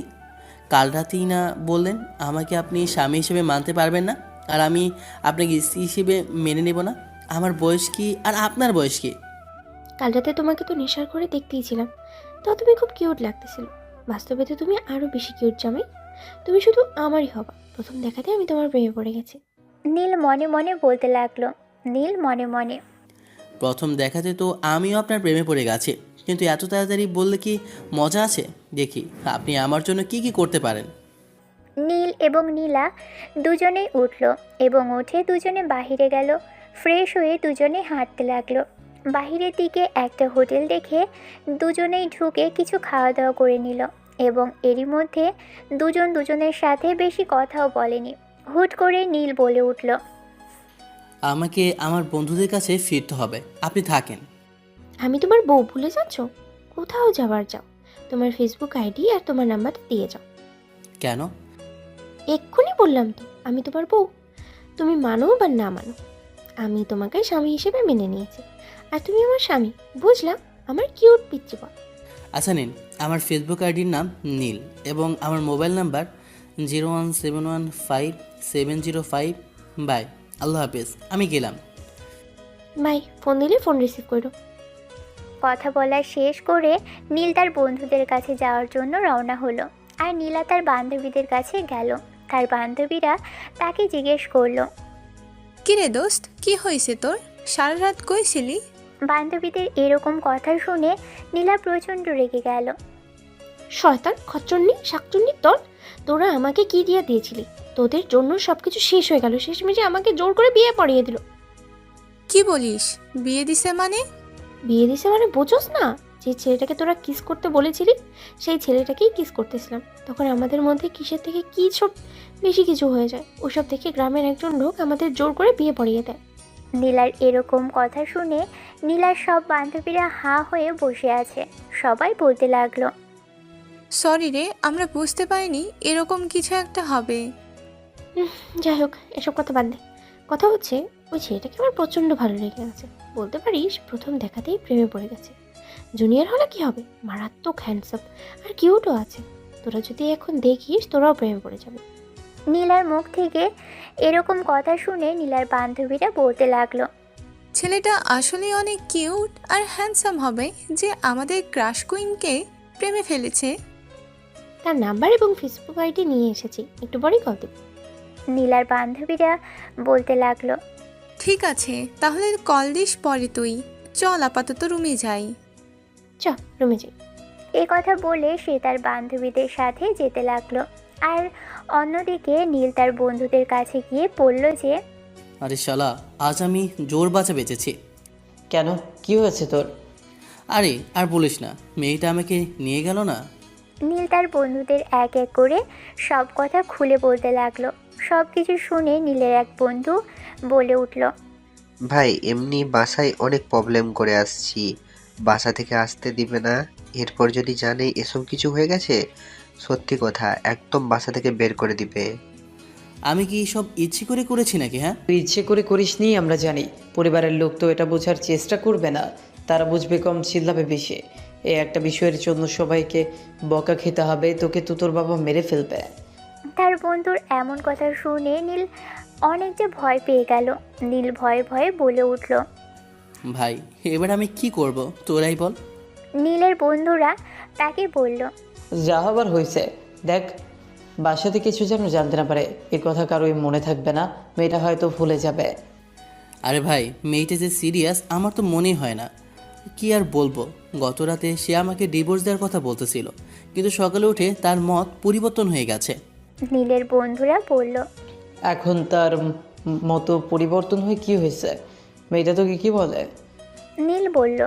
কাল রাতেই না বললেন আমাকে আপনি স্বামী হিসেবে মানতে পারবেন না, আর আমি আপনাকে স্ত্রী হিসেবে মেনে নেব না। আমার বয়স কি আর আপনার বয়স কি? কাল রাতে তোমাকে তো নেশার করে দেখতেই ছিলাম, তো তুমি খুব কিউট লাগতেছিল। বাস্তবে তো তুমি আরো বেশি কিউট জামাই। তুমি শুধু আমারই হবা। প্রথম দেখাতে আমি তোমার প্রেমে পড়ে গেছি। নীল মনে মনে বলতে লাগলো। নীল মনে মনে। প্রথম দেখাতে তো আমিও আপনার প্রেমে পড়ে গেছি, কিন্তু এত তাড়াতাড়ি বললে কি মজা আছে? দেখি আপনি আমার জন্য কি কি করতে পারেন। নীল এবং নীলা দুজনেই উঠল এবং উঠে দুজনে বাহিরে গেল। ফ্রেশ হয়ে দুজনে হাঁটতে লাগলো। বাহিরের দিকে একটা হোটেল দেখে দুজনেই ঢুকে কিছু খাওয়া দাওয়া করে নিল এবং এরই মধ্যে দুজন দুজনের সাথে বেশি কথাও বলেনি। হুট করে নীল বলে উঠল, আমাকে আমার বন্ধুদের কাছে ফিরতে হবে, আপনি থাকেন। আমি তোমার বউ ভুলে যাচ্ছ? কোথাও যাবার যাও, তোমার ফেসবুক আইডি আর তোমার নাম্বারটা দিয়ে যাও। কেন? এক্ষুনি বললাম তো আমি তোমার বউ। তুমি মানো বা না মানো, আমি তোমাকে স্বামী হিসেবে মেনে নিয়েছি, আর তুমি আমার স্বামী। বুঝলাম? আমার কিউট পিচ্চি বল। আচ্ছা নিন, আমার ফেসবুক আইডির নাম নীল এবং আমার মোবাইল নাম্বার 017157005। বাই, আল্লাহ হাফেজ, আমি গেলাম। বাই। ফোন দিলে ফোন রিসিভ করো। কথা বলা শেষ করে নীল তার বন্ধুদের কাছে যাওয়ার জন্য রওনা হলো আর নীলা তার বান্ধবীদের কাছে গেল। তার বান্ধবীরা তাকে জিজ্ঞেস করলো, কিরে দোস্ত, কি হয়েছে তোর? সারা রাত কইছিলি? বান্ধবীদের এরকম কথা শুনে নীলা প্রচণ্ড রেগে গেল। শয়তান, খচ্চন্নি, শাকচুন্নি দল, তোরা আমাকে কি দিয়ে দিয়েছিলি? তোদের জন্য সবকিছু শেষ হয়ে গেল। শেষমেশে আমাকে জোর করে বিয়ে পড়িয়ে দিল। কি বলিস? বিয়ে দিছে মানে? বিয়ে দিছে মানে বোঝোস না? যে ছেলেটাকে তোরা কিস করতে বলেছিলি, সেই ছেলেটাকেই কিস করতেছিলাম। তখন আমাদের মধ্যে কিসের থেকে কি সব বেশি কিছু হয়ে যায়। ওসব দেখে গ্রামের একজন লোক আমাদের জোর করে বিয়ে পড়িয়ে দেয়। নীলার এরকম কথা শুনে নীলার সব বান্ধবীরা হাঁ হয়ে বসে আছে। সবাই বলতে লাগলো, সরি রে, আমরা বুঝতে পারিনি এরকম কিছু একটা হবে। যাই হোক, এসব কথা বাদ দে। কথা হচ্ছে, ওই ছেলেটাকে আমার প্রচণ্ড ভালো লেগে গেছে। বলতে পারিস প্রথম দেখাতেই প্রেমে পড়ে গেছে। জুনিয়র হলে কি হবে, মারাত্মক হ্যান্ডসাম আর কিউটও আছে। তোরা যদি এখন দেখিস, তোরাও প্রেমে পড়ে যাবে। নীলার মুখ থেকে এরকম কথা শুনে নীলার বান্ধবীরা বলতে লাগলো, ছেলেটা আসলে অনেক কিউট আর হ্যান্ডসাম হবে যে আমাদের ক্রাশ কুইনকে প্রেমে ফেলেছে। তার নাম্বার এবং ফেসবুক আইডি নিয়ে এসেছি, একটু পরেই কল দেব। নীলার বান্ধবীরা বলতে লাগলো, ঠিক আছে, তাহলে কল দিস পরে তুই। চল আপাতত রুমে যাই। চ, রুমে যাই। এ কথা বলে সে তার বান্ধবীদের সাথে যেতে লাগলো। আর অন্যদিকে নীল তার বন্ধুদের কাছে গিয়ে বলল যে, আরে শালা, আজ আমি জোর বাঁচা বেঁচেছি। কেন, কি হয়েছে তোর? আরে আর বলিস না, মেয়েটা আমাকে নিয়ে গেল না। নীল তার বন্ধুদের এক এক করে সব কথা খুলে বলতে লাগলো। সব কিছু শুনে নীলের এক বন্ধু বলে উঠল, ভাই এমনি বাসায় অনেক প্রবলেম করে আসছি, বাসা থেকে আসতে দিবে না। এরপর যদি জানে এসব কিছু হয়ে গেছে, সত্যি কথা একদম বাসা থেকে বের করে দিবে। আমি কি সব ইচ্ছে করে করেছি নাকি? হ্যাঁ, তুই ইচ্ছে করে করিসনি আমরা জানি। পরিবারের লোক তো এটা বোঝার চেষ্টা করবে না, তারা বুঝবে কম, চিল্লাবে বেশি। এই একটা বিষয়ের জন্য সবাইকে বকা খেতে হবে, তোকে তো তোর বাবা মেরে ফেলবে। তার বন্ধুর এমন কথা শুনে নীল অনেক যে ভয় পেয়ে গেল। নীল ভয়ে ভয়ে বলে উঠল, ভাই এবার আমি কি করব তোরাই বল। নীলের বন্ধুরা তাকে বলল, যা হবার হয়েছে, দেখ বাসাতে কিছু যেন জানতে না পারে। এই কথা কারোই মনে থাকবে না, মেয়েটা হয়তো ভুলে যাবে। আরে ভাই, মেয়েটা যে সিরিয়াস আমার তো মনেই হয় না। কি আর বলবো, গত রাতে সে আমাকে ডিভোর্স দেওয়ার কথা বলতেছিল, কিন্তু সকালে উঠে তার মত পরিবর্তন হয়ে গেছে। নীলের বন্ধুরা বলল, এখন তার মতো পরিবর্তন হয়ে কি হয়েছে? মেয়েটা তোকে কি বলে? নীল বলল,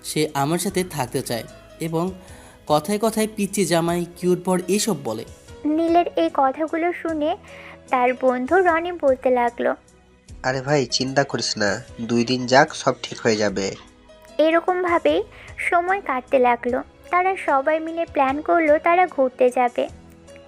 সে আমার সাথে থাকতে চায় এবং কথায় কথায় পিচ্চি জামাই, কিউট বর এসব বলে। নীলের এই কথাগুলো শুনে তার বন্ধু রনি বলতে লাগলো, আরে ভাই চিন্তা করিস না, 2 দিন যাক সব ঠিক হয়ে যাবে। এরকমভাবেই সময় কাটতে লাগলো। তারা সবাই মিলে প্ল্যান করলো তারা ঘুরতে যাবে।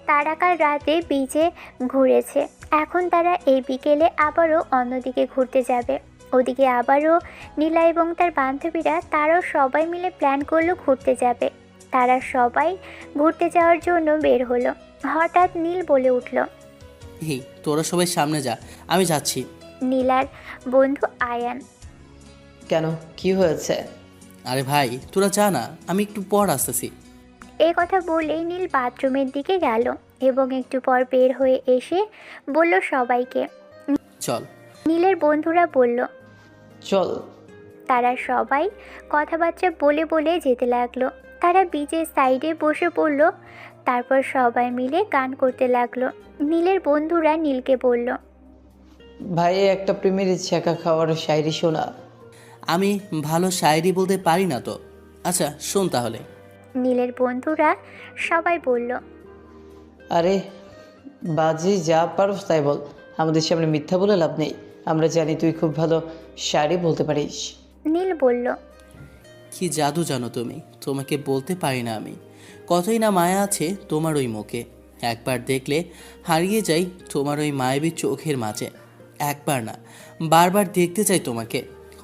তারা কাল রাতে বিচে ঘুরেছে, এখন তারা এই বিকেলে আবারও অন্যদিকে ঘুরতে যাবে। ওদিকে আবারও নীলা এবং তার বান্ধবীরা তারাও সবাই মিলে প্ল্যান করলো ঘুরতে যাবে। তারা সবাই ঘুরতে যাওয়ার জন্য বের হলো। হঠাৎ নীল বলে উঠল, তোরা সবাই সামনে যা, আমি যাচ্ছি। নীলার বন্ধু আয়ান। কেন, কি হয়েছে? আরে ভাই তোরা যা না, আমি একটু পর আসতেছি। এই কথা বলেই নীল বাথরুমের দিকে গেল এবং একটু পর বের হয়ে এসে বলল সবাইকে। চল। নীলের বন্ধুরা বলল। চল। তারা সবাই কথাবার্তা বলে বলে যেতে লাগলো। তারা বিচের সাইডে বসে পড়ল। তারপর সবাই মিলে গান করতে লাগলো। নীলের বন্ধুরা নীলকে বলল। ভাই একটা প্রেমের ছ্যাঁকা খাওয়ার শায়রি শোনা। আমি ভালো শায়েরি বলতে পারি না তো। আচ্ছা শোন তাহলে। নীলের বন্ধুরা সবাই বলল। আরে বাজি যা পারোস তাই বল, আমাদের সামনে মিথ্যা বলে লাভ নেই। আমরা জানি তুই খুব ভালো শায়রি বলতে পারিস। নীল বলল। কি জাদু জানো তুমি, তোমাকে বলতে পারি না আমি। কতই না মায়া আছে তোমার ওই মুখে। একবার দেখলে হারিয়ে যাই তোমার ওই মায়াবী চোখের মাঝে। একবার না বারবার দেখতে চাই তোমাকে,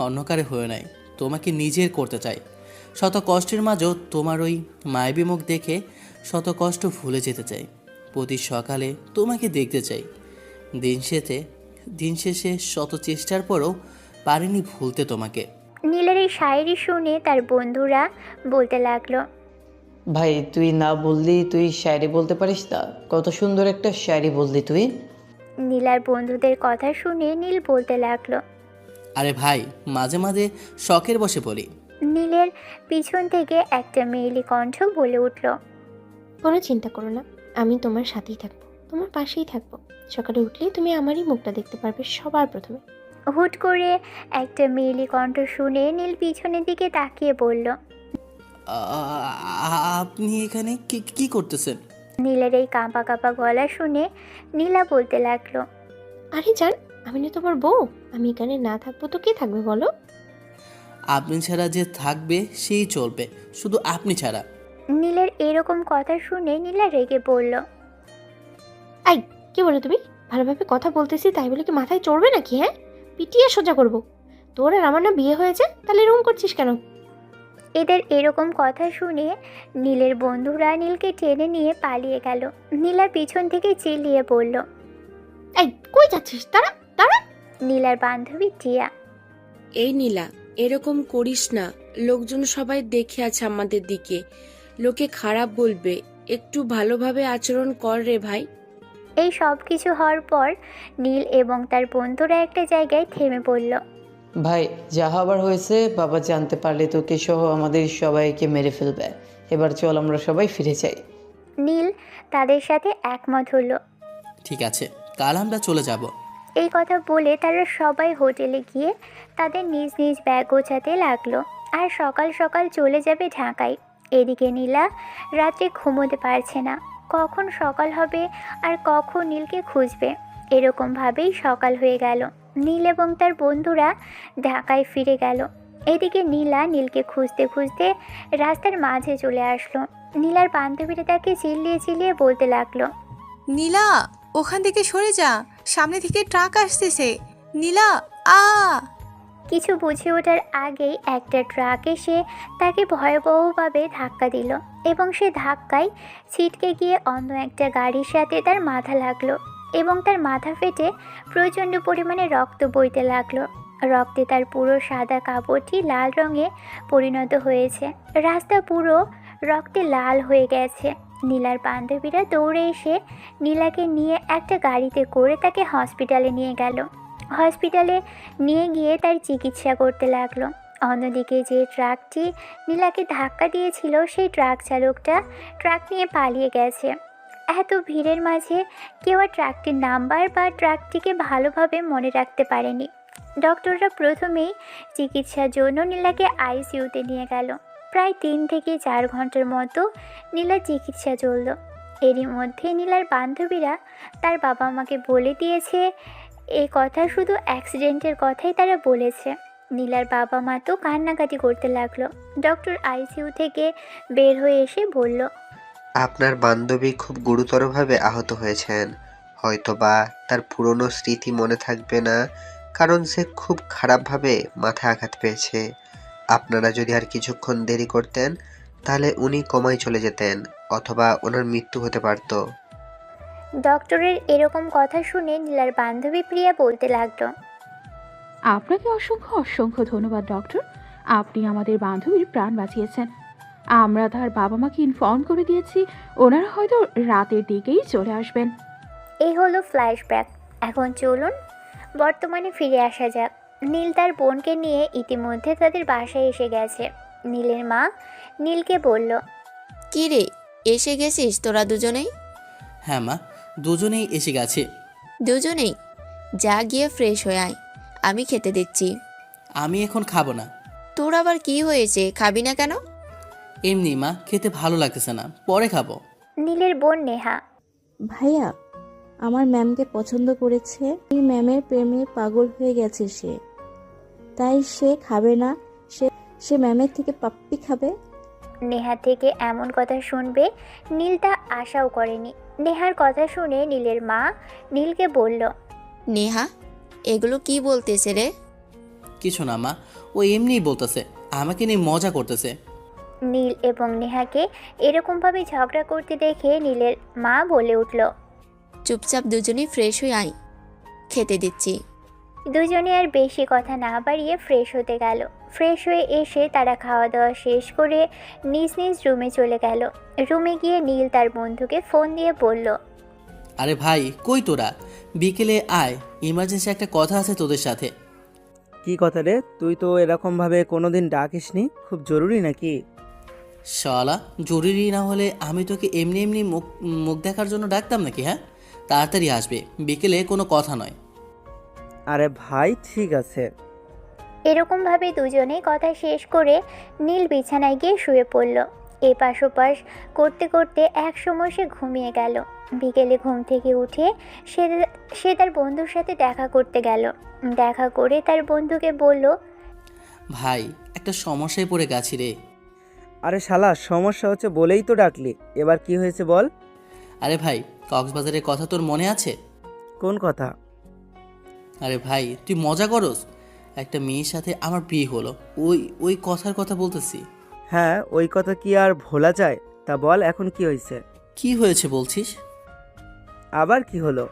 অন্যকারে হয়ে নাই, তোমাকে নিজের করতে চাই। শত কষ্টের মাঝেও তোমার ওই মায়াবী মুখ দেখে শত কষ্ট ভুলে যেতে চাই। প্রতি সকালে তোমাকে দেখতে চাই। দিন শেষে শত চেষ্টার পরও পারিনি ভুলতে তোমাকে। নীলের এই শায়েরি শুনে তার বন্ধুরা বলতে লাগলো। ভাই তুই না বললি তুই শায়রি বলতে পারিস না? কত সুন্দর একটা শায়রি বললি তুই। নীলার বন্ধুদের কথা শুনে নীল বলতে লাগলো। আরে ভাই মাঝে মাঝে শখের বসে বলি। নীলের পিছন থেকে একটা মেয়েলি কণ্ঠ বলে উঠল। কোনো চিন্তা করো না, আমি তোমার সাথেই থাকবো, তোমার পাশেই থাকবো। সকালে উঠলেই তুমি আমারই মুখটা দেখতে পারবে সবার প্রথমে। হুট করে একটা মেয়েলি কণ্ঠ শুনে নীল পিছনের দিকে তাকিয়ে বলল। আপনি এখানে কি কি করতেছেন? নীলের এই কাঁপা কাঁপা গলা শুনে নীলা বলতে লাগলো। আরে জান, আমি না তোমার বউ, আমি এখানে না থাকবো তো কে থাকবে বলো? আপনি ছাড়া যে থাকবে সেই চলবে, শুধু আপনি ছাড়া। নীলের এরকম কথা শুনে নীলা রেগে বলল। আই, কি বলো তুমি? ভালোভাবে কথা বলতেছি তাই বলে কি মাথায় চড়বে নাকি? হ্যাঁ, পিটিয়ে সোজা করবো। তোর আর আমার না বিয়ে হয়েছে, তাহলে এরকম করছিস কেন? এদের এরকম কথা শুনে নীলের বন্ধুরা নীলকে টেনে নিয়ে পালিয়ে গেল। নীলার পিছন থেকে চিল্লিয়ে বলল। এই কই যাচ্ছিস? তারা তারা। নীলার বান্ধবী টিয়া। এই নীলা, এরকম করিস না। লোকজন সবাই দেখে আছে আমাদের দিকে, লোকে খারাপ বলবে। একটু ভালোভাবে আচরণ কর রে ভাই। এই সব কিছু হওয়ার পর নীল এবং তার বন্ধুরা একটা জায়গায় থেমে পড়ল। ভাই যা হবার হয়েছে, বাবা জানতে পারলে তোকে সহ আমাদের সবাইকে মেরে ফেলবে। এবার চল আমরা সবাই ফিরে যাই। নীল তাদের সাথে একমত হলো। ঠিক আছে, কাল আমরা চলে যাব। এই কথা বলে তারা সবাই হোটেলে গিয়ে তাদের নিজ নিজ ব্যাগ গোছাতে লাগলো আর সকাল সকাল চলে যাবে ঢাকায়। এদিকে নীলা রাত্রে ঘুমোতে পারছে না, কখন সকাল হবে আর কখন নীলকে খুঁজবে। এরকমভাবেই সকাল হয়ে গেল। নীল এবং তার বন্ধুরা ঢাকায় ফিরে গেল। এদিকে নীলা নীলকে খুঁজতে খুঁজতে রাস্তার মাঝে চলে আসলো। নীলার বান্ধবীরা তাকে চিল্লিয়ে চিল্লিয়ে বলতে লাগলো। নীলা, ওখান থেকে সরে যা, সামনে থেকে ট্রাক আসতেছে। নীলা, আ কিছু বুঝে ওঠার আগেই একটা ট্রাক এসে তাকে ভয়াবহভাবে ধাক্কা দিল এবং সে ধাক্কায় ছিটকে গিয়ে অন্য একটা গাড়ির সাথে তার মাথা লাগলো এবং তার মাথা ফেটে প্রচণ্ড পরিমাণে রক্ত বইতে লাগলো। রক্তে তার পুরো সাদা কাপড়টি লাল রঙে পরিণত হয়েছে। রাস্তা পুরো রক্তে লাল হয়ে গেছে। নীলার বান্ধবীরা দৌড়ে এসে নীলাকে নিয়ে একটা গাড়িতে করে তাকে হসপিটালে নিয়ে গেল। হসপিটালে নিয়ে গিয়ে তার চিকিৎসা করতে লাগলো। অন্যদিকে যে ট্রাকটি নীলাকে ধাক্কা দিয়েছিল সেই ট্রাক চালকটা ট্রাক নিয়ে পালিয়ে গেছে। এত ভিড়ের মাঝে কেউ আর ট্রাকটির নাম্বার বা ট্রাকটিকে ভালোভাবে মনে রাখতে পারেনি। ডক্টররা প্রথমেই চিকিৎসার জন্য নীলাকে আইসিইউতে নিয়ে গেল। প্রায় 3 থেকে 4 ঘন্টার মতো নীলার চিকিৎসা চলল। এরই মধ্যে নীলার বান্ধবীরা তার বাবা মাকে বলে দিয়েছে এই কথা শুধু অ্যাক্সিডেন্টের কথাই তারা বলেছে। নীলার বাবা মা তো কান্নাকাটি করতে লাগলো। ডক্টর আইসিইউ থেকে বের হয়ে এসে বলল, আপনার বান্ধবী খুব গুরুতরভাবে আহত হয়েছেন। হয়তোবা তার পুরনো স্মৃতি মনে থাকবে না, কারণ সে খুব খারাপভাবে মাথায় আঘাত পেয়েছে। আপনারা যদি আর কিছুক্ষণ দেরি করতেন তাহলে উনি কোমায় চলে যেতেন, অথবা ওনার মৃত্যু হতে পারত। ডক্টরের এরকম কথা শুনে নীলার বান্ধবী প্রিয়া বলতে লাগলো। আপনাকে অসংখ্য অসংখ্য ধন্যবাদ ডক্টর। আপনি আমাদের বান্ধবীর প্রাণ বাঁচিয়েছেন। আমরা তার বাবা মাকে ইনফর্ম করে দিয়েছি, ওনারা হয়তো রাতের দিকেই চলে আসবেন। এই হলো ফ্ল্যাশব্যাক। এখন চলুন বর্তমানে ফিরে আসা যাক। নীল তার বোনকে নিয়ে ইতিমধ্যে তাদের বাসায় এসে গেছে। নীলের মা নীলকে বলল, কি রে, এসে গেছিস তোরা দুজনেই? হ্যাঁ মা, দুজনেই এসে গেছে। দুজনেই? যা গিয়ে ফ্রেশ হয়ে আয়, আমি খেতে দিচ্ছি। আমি এখন খাবো না। তোর আবার কি হয়েছে, খাবি না কেন? এমনি মা, খেতে ভালো লাগতেছে না, পরে খাবো। নীলের বোন নেহা, ভাইয়া আমার ম্যামকে পছন্দ করেছে। এই ম্যামের প্রেমে পাগল হয়ে গেছে সে, তাই সে খাবে না। সে ম্যামের থেকে পাপ্পি খাবে। নেহা থেকে এমন কথা শুনবে নীল তা আশাও করেনি। নেহার কথা শুনে নীলের মা নীলকে বলল, নেহা, এগুলো কি বলতেছে রে? কিছু না মা, ও এমনিই বলতেছে, আমাকে নিয়ে মজা করতেছে। নীল এবং নেহাকে এরকমভাবে ঝগড়া করতে দেখে নীলের মা বলে উঠল, চুপচাপ দুজনেই ফ্রেশ হয়ে আয়, খেতে দিচ্ছি। দুজনে আর বেশি কথা না বাড়িয়ে ফ্রেশ হতে গেল। ফ্রেশ হয়ে এসে তারা খাওয়া দাওয়া শেষ করে নিজ নিজ রুমে চলে গেল। রুমে গিয়ে নীল তার বন্ধুকে ফোন দিয়ে বলল, আরে ভাই, কই তোরা? বিকেলে আয়, ইমার্জেন্সি একটা কথা আছে তোদের সাথে। কি কথা রে? তুই তো এরকমভাবে কোনোদিন ডাকিসনি, খুব জরুরি নাকি? শালা, জরুরি না হলে আমি তোকে এমনি এমনি মুখ মুখ দেখার জন্য ডাকতাম নাকি? হ্যাঁ, তাড়াতাড়ি আসবে, বিকেলে কোনো কথা নয়। আরে ভাই ঠিক আছে। এরকমভাবে দুজনেই কথা শেষ করে নীল বিছানায় গিয়ে শুয়ে পড়ল। এপাশ ওপাশ করতে করতে এক সময় সে ঘুমিয়ে গেল। বিকেলে ঘুম থেকে উঠে সে তার বন্ধুর সাথে দেখা করতে গেল। দেখা করে তার বন্ধুকে বলল, ভাই, একটা সমস্যায় পড়ে গেছি রে। আরে শালা, সমস্যা হচ্ছে বলেই তো ডাকলি, এবার কি হয়েছে বল। আরে ভাই, কক্সবাজারের কথা তোর মনে আছে? কোন কথা? আরে ভাই, তুই মজা করস? একটা মেয়ের সাথে আমার বিয়ে হলো, ওই কথার কথা বলতেছি। হ্যাঁ, ওই কথা কি আর ভোলা যায়? তা বল, এখন কি হয়েছে? কি হয়েছে বলছিস? আবার কি হলো?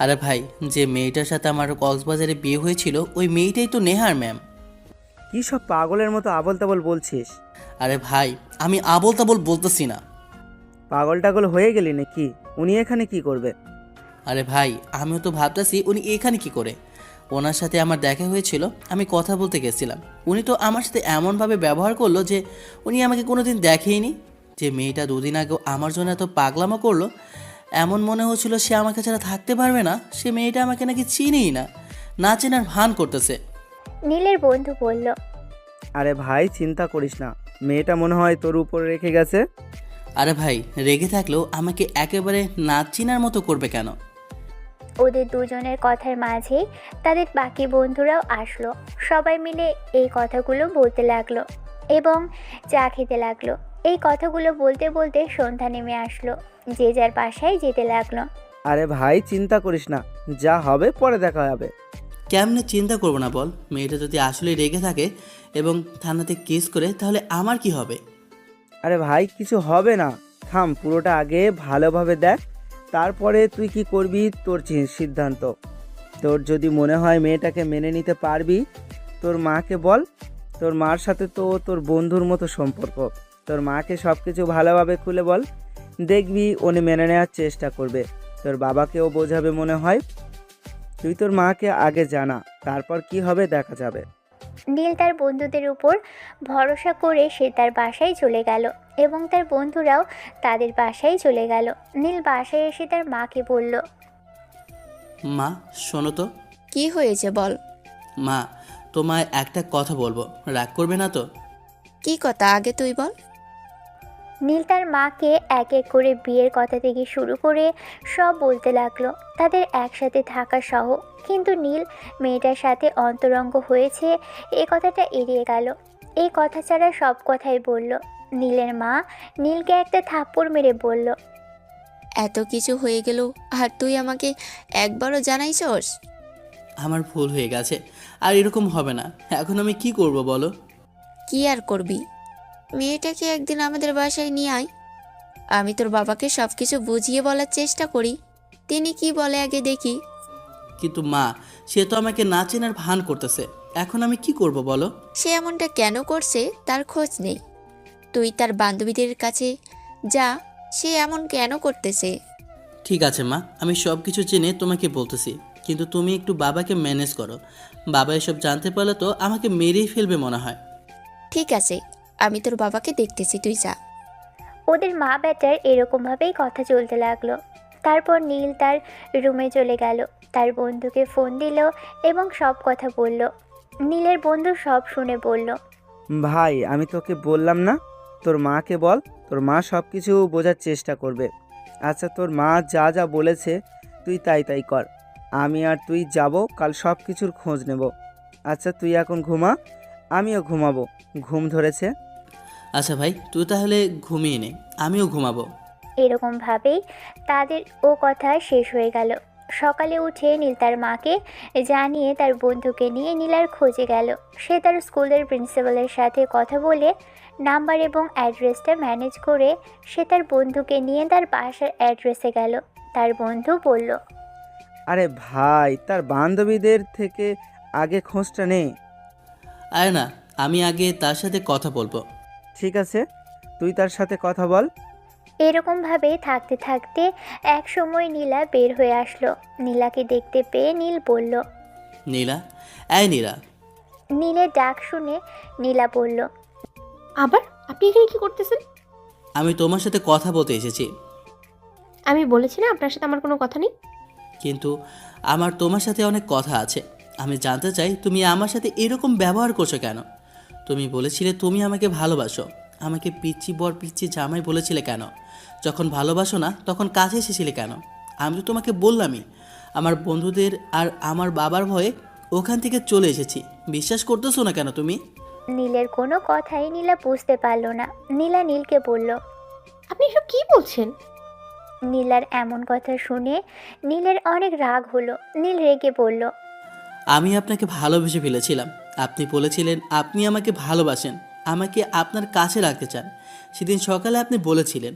আরে ভাই, যে মেয়েটার সাথে আমার কক্সবাজারে বিয়ে হয়েছিল, ওই মেয়েটাই তো নেহার ম্যাম। কি সব পাগলের মতো আবল তাবল বলছিস? আরে ভাই, আমি আবোল তাবোল বলতেছি না। পাগল টাগল হয়ে গেলি নাকি? উনি এখানে কি করবে? আরে ভাই, আমিও তো ভাবতেছি উনি এখানে কি করে। ওনার সাথে আমার দেখা হয়েছিল, আমি কথা বলতে গেছিলাম। উনি তো আমার সাথে এমনভাবে ব্যবহার করলো যে উনি আমাকে কোনোদিন দেখেইনি। যে মেয়েটা দুদিন আগেও আমার জন্য এত পাগলামো করলো, এমন মনে হচ্ছিল সে আমাকে ছাড়া থাকতে পারবে না। সে মেয়েটা আমাকে নাকি চিনেই না, না চেনার ভান করতেছে। নীলের বন্ধু বলল, আরে ভাই চিন্তা করিস না, মেয়েটা মনে হয় তোর উপর রেখে গেছে। আরে ভাই, রেগে থাকলেও আমাকে একেবারে না চেনার মতো করবে কেন? ওদের দুজনের কথার মাঝেই তাদের বাকি বন্ধুরাও আসলো। সবাই মিলে এই কথাগুলো বলতে লাগলো এবং চা খেতে লাগলো। এই কথাগুলো বলতে বলতে সন্ধ্যা নেমে আসলো। যে যার বাসায় যেতে লাগলো। আরে ভাই চিন্তা করিস না, যা হবে পরে দেখা যাবে। কেমনে চিন্তা করবো না বল? মেয়েটা যদি আসলে রেগে থাকে এবং থানাতে কেস করে, তাহলে আমার কি হবে? আরে ভাই কিছু হবে না, থাম, পুরোটা আগে ভালোভাবে দেখ, তারপরে তুই কি করবি তোর সিদ্ধান্ত। তোর যদি মনে হয় মেয়েটাকে মেনে নিতে পারবি, তোর মাকে বল। তোর মার সাথে তো তোর বন্ধুর মতো সম্পর্ক, তোর মাকে সব কিছু ভালোভাবে খুলে বল, দেখবি উনি মেনে নেওয়ার চেষ্টা করবে। তোর বাবাকেও বোঝাবে মনে হয়। তুই তোর মাকে আগে জানা, তারপর কি হবে দেখা যাবে। নীল তার বন্ধুদের উপর ভরসা করে সে তার বাসায় চলে গেল এবং তার বন্ধুরাও তাদের বাসায় চলে গেল। নীল বাসায় এসে তার মাকে বলল, মা শোনো তো। কি হয়েছে বল। মা, তোমায় একটা কথা বলবো, রাগ করবে না তো? কি কথা আগে তুই বল। নীল তার মাকে এক এক করে বিয়ের কথা থেকে শুরু করে সব বলতে লাগলো, তাদের একসাথে থাকা সহ। কিন্তু নীল মেয়েটার সাথে অন্তরঙ্গ হয়েছে এই কথাটা এড়িয়ে গেল। এই কথা ছাড়া সব কথাই বলল। নীলের মা নীলকে একটা থাপ্পড় মেরে বলল, এত কিছু হয়ে গেল আর তুই আমাকে একবারও জানাইছস? আমার ভুল হয়ে গেছে, আর এরকম হবে না। এখন আমি কি করব বলো? কি আর করবি, মেয়েটাকে একদিন আমাদের বাসায় নিয়ে আয়। আমি তোর বাবাকে সব কিছু বুঝিয়ে বলার চেষ্টা করি, তিনি কি বলে আগে দেখি। কিন্তু মা, সে তো আমাকে না চেনার ভান করতেছে। এখন আমি কি করব বলো? সে এমনটা কেন করছে তার খোঁজ নেই। তুই তার বান্ধবীদের কাছে যা, সে এমন কেন করতেছে। ঠিক আছে মা, আমি সব কিছু জেনে তোমাকে বলতেছি, কিন্তু তুমি একটু বাবাকে ম্যানেজ করো। বাবা এসব জানতে পারলে তো আমাকে মেরেই ফেলবে মনে হয়। ঠিক আছে, আমি তোর বাবাকে দেখতেছি, তুই যা। ওদের মা বেটার এরকমভাবেই কথা চলতে লাগলো। তারপর নীল তার রুমে চলে গেল, তার বন্ধুকে ফোন দিল এবং সব কথা বলল। নীলের বন্ধু সব শুনে বলল, ভাই আমি তোকে বললাম না, তোর মাকে বল, তোর মা সব কিছু বোঝার চেষ্টা করবে। আচ্ছা তোর মা যা যা বলেছে তুই তাই তাই কর। আমি আর তুই যাব, কাল সব কিছুর খোঁজ নেব। আচ্ছা তুই এখন ঘুমা, আমিও ঘুমাবো, ঘুম ধরেছে। আচ্ছা ভাই, তুই তাহলে ঘুমিয়ে নে, আমিও ঘুমাবো। এরকমভাবেই তাদের ও কথা শেষ হয়ে গেল। সকালে উঠে নীল তার মাকে জানিয়ে তার বন্ধুকে নিয়ে নীলার খোঁজে গেল। সে তার স্কুলের প্রিন্সিপালের সাথে কথা বলে নাম্বার এবং অ্যাড্রেসটা ম্যানেজ করে সে তার বন্ধুকে নিয়ে তার বাসার অ্যাড্রেসে গেল। তার বন্ধু বলল, আরে ভাই তার বান্ধবীদের থেকে আগে খোঁজটা নে। আরে না, আমি আগে তার সাথে কথা বলবো। ঠিক আছে, তুই তার সাথে কথা বল। এরকমভাবে থাকতে থাকতে এক সময় নীলা বের হয়ে আসলো। নীলাকে দেখতে পেয়ে নীল বলল, নীলা, এই নীলা। নীলের ডাক শুনে নীলা বলল, আবার আপনি এখানে কি করতেছেন? আমি তোমার সাথে কথা বলতে এসেছি। আমি বলেছি না আপনার সাথে আমার কোনো কথা নেই। কিন্তু আমার তোমার সাথে অনেক কথা আছে। আমি জানতে চাই তুমি আমার সাথে এরকম ব্যবহার করছো কেন? তুমি বলেছিলে তুমি আমাকে ভালোবাসো, আমাকে পিচ্চি বর পিচ্চি জামাই বলেছিলে কেন? যখন ভালোবাসো না তখন কাছে এসেছিলে কেন? আমি তো তোমাকে বললামই, আমার বন্ধুদের আর আমার বাবার ভয়ে ওখান থেকে চলে এসেছি। বিশ্বাস করতেছো না কেন তুমি? নীলের কোনো কথাই নীলা বুঝতে পারল না। নীলা নীলকে বলল, আপনি এসব কি বলছেন? নীলার এমন কথা শুনে নীলের অনেক রাগ হলো। নীল রেগে বলল, আমি আপনাকে ভালোবেসে ফেলেছিলাম। আপনি বলেছিলেন আপনি আমাকে ভালোবাসেন, আমাকে আপনার কাছে রাখতে চান। সেদিন সকালে আপনি বলেছিলেন।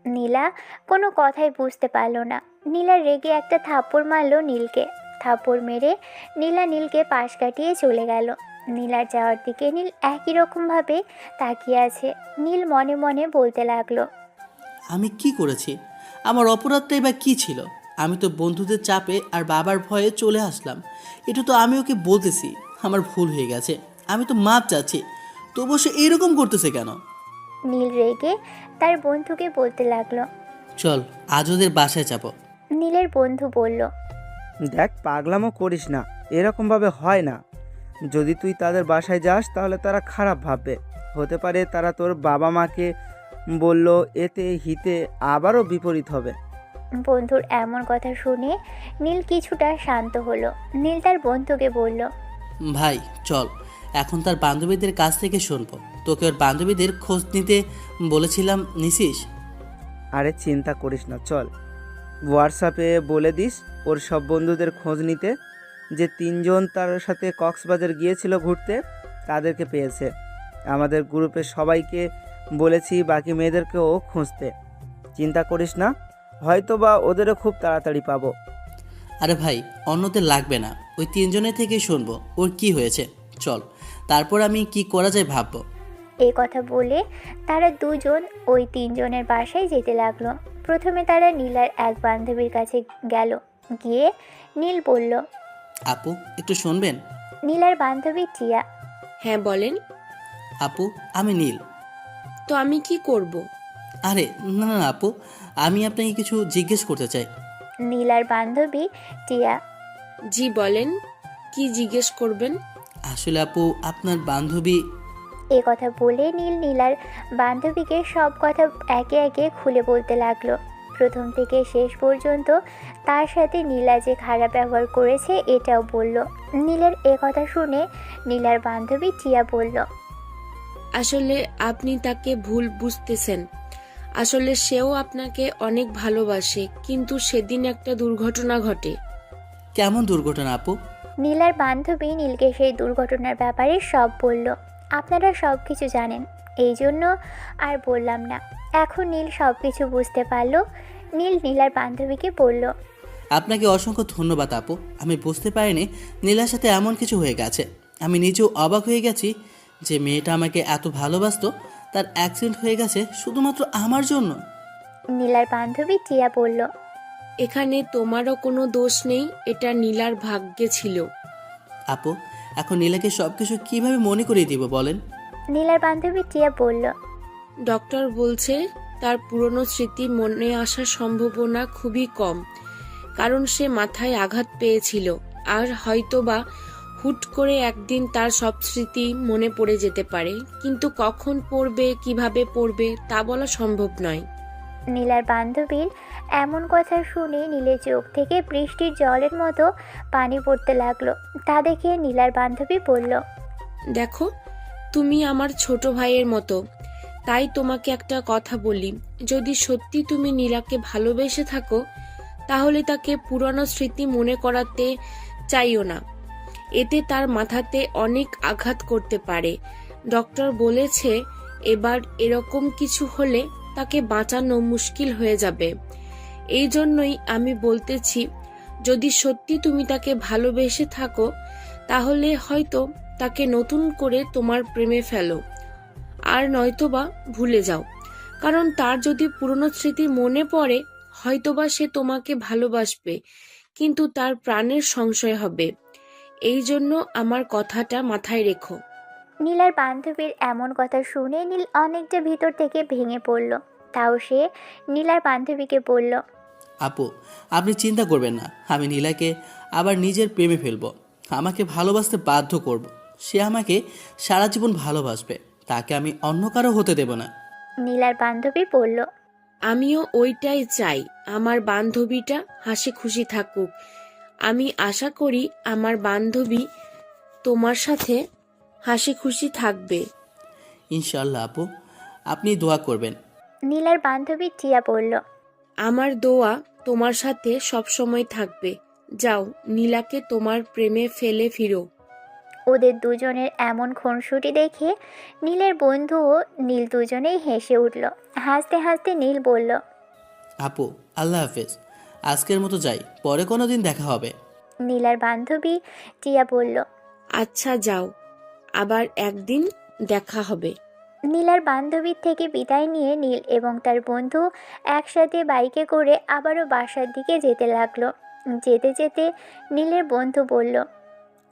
নীলা কোনো কথাই বুঝতে পারল না। নীলা রেগে একটা থাপ্পড় মারল নীলকে। থাপ্পড় মেরে নীলা নীলকে পাশ কাটিয়ে চলে গেল। নীলার যাওয়ার দিকে নীল একই রকমভাবে তাকিয়ে আছে। নীল মনে মনে বলতে লাগলো, আমি কি করেছি? আমার অপরাধটাই বা কী ছিল? আমি তো বন্ধুদের চাপে আর বাবার ভয়ে চলে আসলাম। এটা তো আমি ওকে বলতেছি আমার ভুল হয়ে গেছে, আমি তো মাপ চাচ্ছি, তবুও সে এরকম করতেছে কেন? নীল রেগে তার বন্ধুকে বলতে লাগলো। চল আজ ওদের বাসায় যাব। নীলের বন্ধু বলল, দেখ পাগলামো করিস না, এরকমভাবে হয় না। যদি তুই তাদের বাসায় যাস তাহলে তারা খারাপ ভাববে। হতে পারে তারা তোর বাবা মাকে বলল, এতে হিতে আবারও বিপরীত হবে। বন্ধুর এমন কথা শুনে নীল কিছুটা শান্ত হলো। নীল তার বন্ধুকে বলল, ভাই চল, এখন তার বান্ধবীদের কাছ থেকে শুনবো। তোকে ওর বান্ধবীদের খোঁজ নিতে বলেছিলাম, নিছিস? আরে চিন্তা করিস না, চল হোয়াটসঅ্যাপে বলে দিস ওর সব বন্ধুদের খোঁজ নিতে। যে 3 জন তার সাথে কক্সবাজার গিয়েছিল ঘুরতে তাদেরকে পেয়েছে। আমাদের গ্রুপে সবাইকে বলেছি বাকি মেয়েদেরকেও খুঁজতে। চিন্তা করিস না, হয়তো বা ওদেরও খুব তাড়াতাড়ি পাবো। আরে ভাই, অন্যদের লাগবে না, ওই 3 জনের থেকেই শুনবো ওর কি হয়েছে। চল, তারপর আমি কি করা যায় ভাববো। এই কথা বলে তারা দুজন ওই 3 জনের বাসায় যেতে লাগলো। প্রথমে তারা নীলার এক বান্ধবীর কাছে গেল। গিয়ে নীল বলল, আপু একটু শুনবেন? নীলার বান্ধবী টিয়া। হ্যাঁ বলেন। আপু আমি নীল। তো আমি কি করব? আরে না না আপু, আমি আপনাকে কিছু জিজ্ঞেস করতে চাই। নীলার বান্ধবী টিয়া। জি বলেন, কি জিজ্ঞেস করবেন? আসলে আপু আপনার বান্ধবী। এ কথা বলে নীল নীলার বান্ধবীকে সব কথা একে একে খুলে বলতে লাগলো। প্রথম থেকে শেষ পর্যন্ত তার সাথে নীলা যে খারাপ ব্যবহার করেছে এটাও বলল। নীলের এ কথা শুনে নীলার বান্ধবী টিয়া বলল, আসলে আপনি তাকে ভুল বুঝতেছেন। আসলে সেও আপনাকে অনেক ভালোবাসে, কিন্তু সেদিন একটা দুর্ঘটনা ঘটে। কেমন দুর্ঘটনা আপু? নীলার বান্ধবী নীলকে সেই দুর্ঘটনার ব্যাপারে সব বলল। আপনারা সব কিছু জানেন, এই জন্য আর বললাম না। এখন নীল সব কিছু বুঝতে পারল। নীল নীলার বান্ধবীকে বলল, আপনাকে অসংখ্য ধন্যবাদ আপু। আমি বুঝতে পারিনি নীলার সাথে এমন কিছু হয়ে গেছে। আমি নিজেও অবাক হয়ে গেছি যে মেয়েটা আমাকে এত ভালোবাসতো, তার অ্যাক্সিডেন্ট হয়ে গেছে শুধুমাত্র আমার জন্য। নীলার বান্ধবী টিয়া বলল। এখানে তোমারও কোনো দোষ নেই, এটা নীলার ভাগ্যে ছিল। আপু, এখন নীলাকে সব কিছু কীভাবে মনে করিয়ে দিব বলেন? নীলার বান্ধবী টিয়া বলল। ডক্টর বলছে তার পুরনো স্মৃতি মনে আসার সম্ভাবনা খুবই কম, কারণ সে মাথায় আঘাত পেয়েছিল। আর হয়তোবা হুট করে একদিন তার সব স্মৃতি মনে পড়ে যেতে পারে, কিন্তু কখন পড়বে, কিভাবে পড়বে তা বলা সম্ভব নয়। নীলার বান্ধবীর এমন কথা শুনে নীলের চোখ থেকে বৃষ্টির জলের মতো পানি পড়তে লাগলো। তা দেখে নীলার বান্ধবী বলল। দেখো, তুমি আমার ছোট ভাইয়ের মতো, তাই তোমাকে একটা কথা বলি, যদি সত্যি তুমি নীলাকে ভালোবেসে থাকো তাহলে তাকে পুরনো স্মৃতি মনে করাতে চাইও না। এতে তার মাথাতে অনেক আঘাত করতে পারে। ডক্টর বলেছে এবার এরকম কিছু হলে তাকে বাঁচানো মুশকিল হয়ে যাবে। এই জন্যই আমি বলতেছি, যদি সত্যি তুমি তাকে ভালোবেসে থাকো তাহলে হয়তো তাকে নতুন করে তোমার প্রেমে ফেলো, আর নয়তোবা ভুলে যাও। কারণ তার যদি পুরনো স্মৃতি মনে পড়ে হয়তোবা সে তোমাকে ভালোবাসবে, কিন্তু তার প্রাণের সংশয় হবে। এই জন্য আমার কথাটা মাথায় রেখো। নীলার বান্ধবীর এমন কথা শুনে নীল অনেকটা ভিতর থেকে ভেঙে পড়ল। তাও সে নীলার বান্ধবীকে বলল। আপু, আপনি চিন্তা করবেন না, আমি নীলাকে আবার নিজের প্রেমে ফেলবো। আমাকে ভালোবাসতে বাধ্য করব। সে আমাকে সারা জীবন ভালোবাসবে, তাকে আমি অন্য কারো হতে দেব না। নীলার বান্ধবী বলল। আমিও ওইটাই চাই, আমার বান্ধবীটা হাসি খুশি থাকুক। আমি আশা করি আমার বান্ধবী তোমার সাথে হাসি খুশি থাকবে। ইনশাল্লাহ আপু, আপনি দোয়া করবেন। নীলার বান্ধবী টিয়া বলল। আমার দোয়া তোমার সাথে সবসময় থাকবে। যাও, নীলাকে তোমার প্রেমে ফেলে ফিরো। ওদের দুজনের এমন খুনসুটি দেখে নীলের বন্ধু ও নীল দুজনেই হেসে উঠল। হাসতে হাসতে নীল বলল। আপু, আল্লাহ হাফেজ, আজকের মতো যাই, পরে কোনো দিন দেখা হবে। নীলার বান্ধবী টিয়া বলল। আচ্ছা যাও, আবার একদিন দেখা হবে। নীলার বান্ধবীর থেকে বিদায় নিয়ে নীল এবং তার বন্ধু একসাথে বাইকে করে আবারও বাসার দিকে যেতে লাগলো। যেতে যেতে নীলের বন্ধু বলল।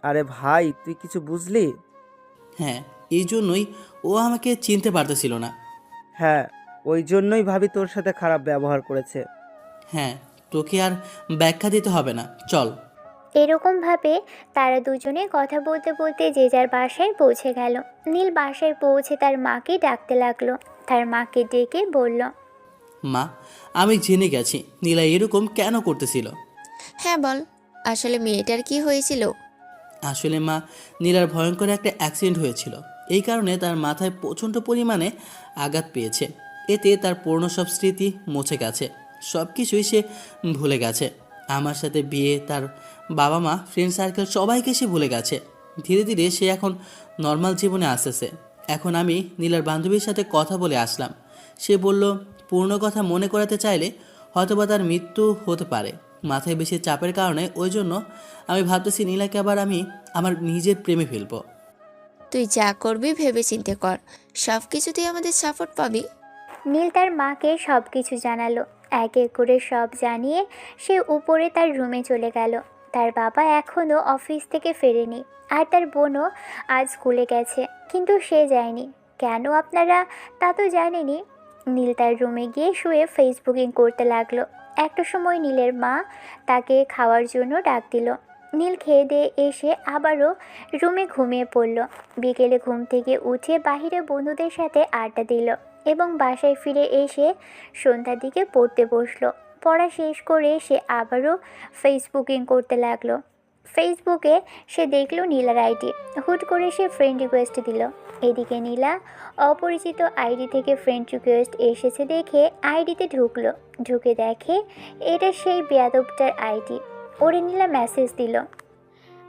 আরে ভাই, তুই কিছু বুঝলি? হ্যাঁ, এই জন্যই ও আমাকে চিনতে পারতেছিল না। হ্যাঁ, ওই জন্যই ভাবি তোর সাথে খারাপ ব্যবহার করেছে। হ্যাঁ, তোকে আর ব্যাখ্যা দিতে হবে না, চল। এরকমভাবে তারা দুজনে কথা বলতে বলতে যে যার বাসায় পৌঁছে গেল। নীল বাসায় পৌঁছে তার মাকে ডাকতে লাগলো। তার মাকে ডেকে বলল। মা, আমি জেনে গেছি নীলা এরকম কেন করতেছিল। হ্যাঁ বল, আসলে মেয়েটার কি হয়েছিল? আসলে মা, নীলার ভয়ঙ্কর একটা অ্যাক্সিডেন্ট হয়েছিল। এই কারণে তার মাথায় প্রচণ্ড পরিমাণে আঘাত পেয়েছে। এতে তার পুরনো সব স্মৃতি মুছে গেছে, সব কিছুই সে ভুলে গেছে। আমার সাথে বিয়ে, তার বাবা মা, ফ্রেন্ড সার্কেল সবাইকে সে ভুলে গেছে। ধীরে ধীরে সে এখন নর্মাল জীবনে আসতেছে। এখন আমি নীলার বান্ধবীর সাথে কথা বলে আসলাম। সে বলল পুরনো কথা মনে করাতে চাইলে হয়তোবা তার মৃত্যু হতে পারে। মাথায় বেশি চাপের কারণে ওই জন্য আমি ভাবতেছি নীলাকে আবার আমি আমার নিজের প্রেমে ফেলবো। তুই যা করবি ভেবে চিন্তে কর, সব কিছুতেই আমাদের সাপোর্ট পাবি। নীল তার মাকে সব কিছু জানালো। এক এক করে সব জানিয়ে সে উপরে তার রুমে চলে গেল। তার বাবা এখনও অফিস থেকে ফেরেনি, আর তার বোনও আজ স্কুলে গেছে, কিন্তু সে যায়নি। কেন আপনারা তা তো জানেনি। নীল তার রুমে গিয়ে শুয়ে ফেসবুকিং করতে লাগলো। একটা সময় নীলের মা তাকে খাওয়ার জন্য ডাক দিল। নীল খেয়ে দিয়ে এসে আবারও রুমে ঘুমিয়ে পড়ল। বিকেলে ঘুম থেকে উঠে বাইরে বন্ধুদের সাথে আড্ডা দিল এবং বাসায় ফিরে এসে সন্ধ্যার দিকে পড়তে বসলো। পড়া শেষ করে সে আবারও ফেসবুকিং করতে লাগলো। ফেসবুকে সে দেখলো নীলার আইডি। হুট করে সে ফ্রেন্ড রিকোয়েস্ট দিল। এদিকে নীলা অপরিচিত আইডি থেকে ফ্রেন্ড রিকোয়েস্ট এসেছে দেখে আইডিতে ঢুকলো। ঢুকে দেখে এটা সেই বেয়াদবটার আইডি। ওরে নীলা মেসেজ দিল।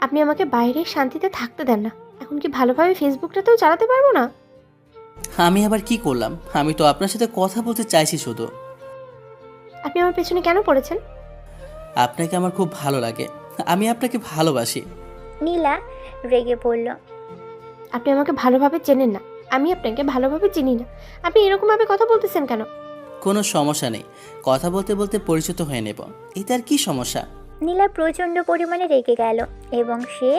আপনি আমাকে বাইরে শান্তিতে থাকতে দেন না, এখন কি ভালোভাবে ফেসবুকটাতেও চালাতে পারবো না? আমি আবার কি করলাম? আমি তো আপনার সাথে কথা বলতে চাইছি শুধু। আপনি আমার পেছনে কেন পড়েছেন? আপনাকে আমার খুব ভালো লাগে, আমি আপনাকে ভালোবাসি। নীলা রেগে বলল, আপনি আমাকে ভালোভাবে চেনেন না, আমি আপনাকে ভালোভাবে চিনি না। আপনি এরকমভাবে কথা বলতেছেন কেন? কোনো সমস্যা নেই, কথা বলতে বলতে পরিচিত হয়ে নেব, এতে আর কি সমস্যা? নীলা প্রচণ্ড পরিমাণে রেগে গেল এবং সে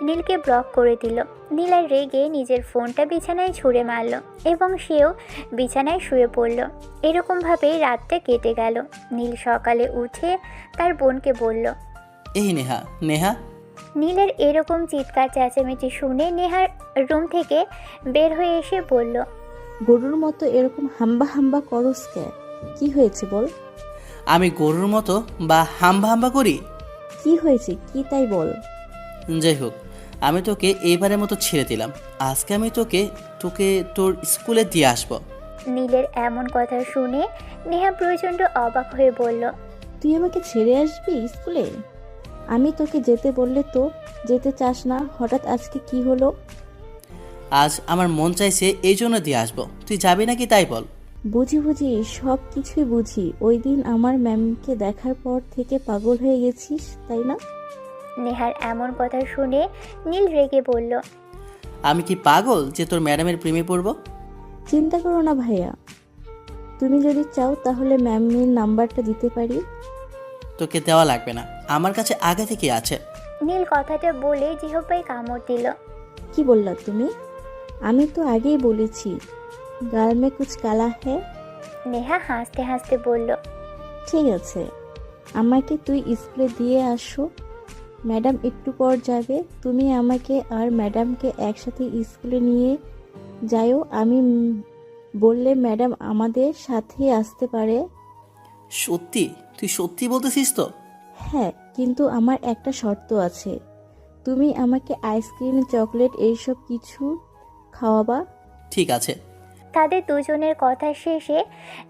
নীলকে ব্লক করে দিল। নীলা রেগে নিজের ফোনটা বিছানায় ছুঁড়ে মারল এবং সেও বিছানায় শুয়ে পড়ল। এরকমভাবেই রাতটা কেটে গেল। নীল সকালে উঠে তার বোনকে বলল। এই নেহা, নেহা। নীলের এরকম চিৎকার চেঁচামেচি শুনে নেহার রুম থেকে বের হয়ে এসে বলল, গরুর মতো এরকম হাম্বা হাম্বা করস কে? কি হয়েছে বল? আমি গরুর মতো বা হাম্বা হাম্বা করি? কি হয়েছে কি তাই বল। যাই হোক, আমি তোকে এইবারের মতো ছেড়ে দিলাম। আজকে আমি তোকে তোকে তোর স্কুলে দিয়ে আসবো। নীলের এমন কথা শুনে নেহা প্রচণ্ড অবাক হয়ে বলল, তুই আমাকে ছেড়ে আসবি স্কুলে? আমি তোকে যেতে বললে তো যেতে চাস না, হঠাৎ আজকে কি হলো? আজ আমার মন চাইছে, এই জন্য দিয়ে আসবো। তুই যাবি নাকি তাই বল। বুঝি বুঝি, সব কিছুই বুঝি। ওই দিন আমার ম্যামকে দেখার পর থেকে পাগল হয়ে গেছিস তাই না? নেহার এমন কথা শুনে নীল রেগে বলল, আমি কি পাগল যে তোর ম্যাডামের প্রেমে পড়বো? চিন্তা করো না ভাইয়া, তুমি যদি চাও তাহলে ম্যামের নাম্বারটা দিতে পারি। তোকে দেওয়া লাগবে না, আমার কাছে আগে থেকে আছে। নীল কথাটা বলে জিহ্বায় কামড় দিল। কি বললা তুমি? আমি তো আগেই বলেছি গাল মে কুছ কালা হ্যাঁ। নেহা হাসতে হাসতে বলল, ঠিক আছে, আমাকে তুই স্কুলে দিয়ে আসো, ম্যাডাম একটু পর যাবে। তুমি আমাকে আর ম্যাডামকে একসাথে স্কুলে নিয়ে যাও। আমি বললে ম্যাডাম আমাদের সাথে আসতে পারে। সত্যি? তুই সত্যি বলতেছিস তো? হ্যাঁ, কিন্তু আমার একটা শর্ত আছে। তুমি আমাকে আইসক্রিম চকলেট এইসব কিছু খাওয়াবা। ঠিক আছে। তাদের দুজনের কথা শেষে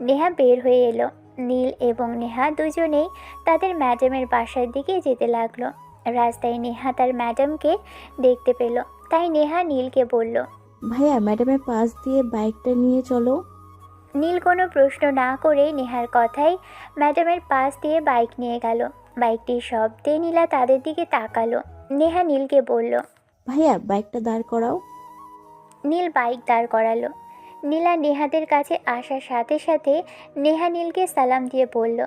নেহা বের হয়ে এলো। নীল এবং নেহা দুজনেই তাদের ম্যাডামের বাসার দিকে যেতে লাগলো। রাস্তায় নেহা তার ম্যাডামকে দেখতে পেল, তাই নেহা নীলকে বলল, ভাইয়া ম্যাডামের পাশ দিয়ে বাইকটা নিয়ে চলো। নীল কোনো প্রশ্ন না করে নেহার কথাই ম্যাডামের পাশ দিয়ে বাইক নিয়ে গেল। বাইকটির শব্দে নীলা তাদের দিকে তাকালো। নেহা নীলকে বলল, ভাইয়া বাইকটা দাঁড় করাও। নীল বাইক দাঁড় করালো। নীলা নেহাদের কাছে আসার সাথে সাথে নেহা নীলকে সালাম দিয়ে বলল,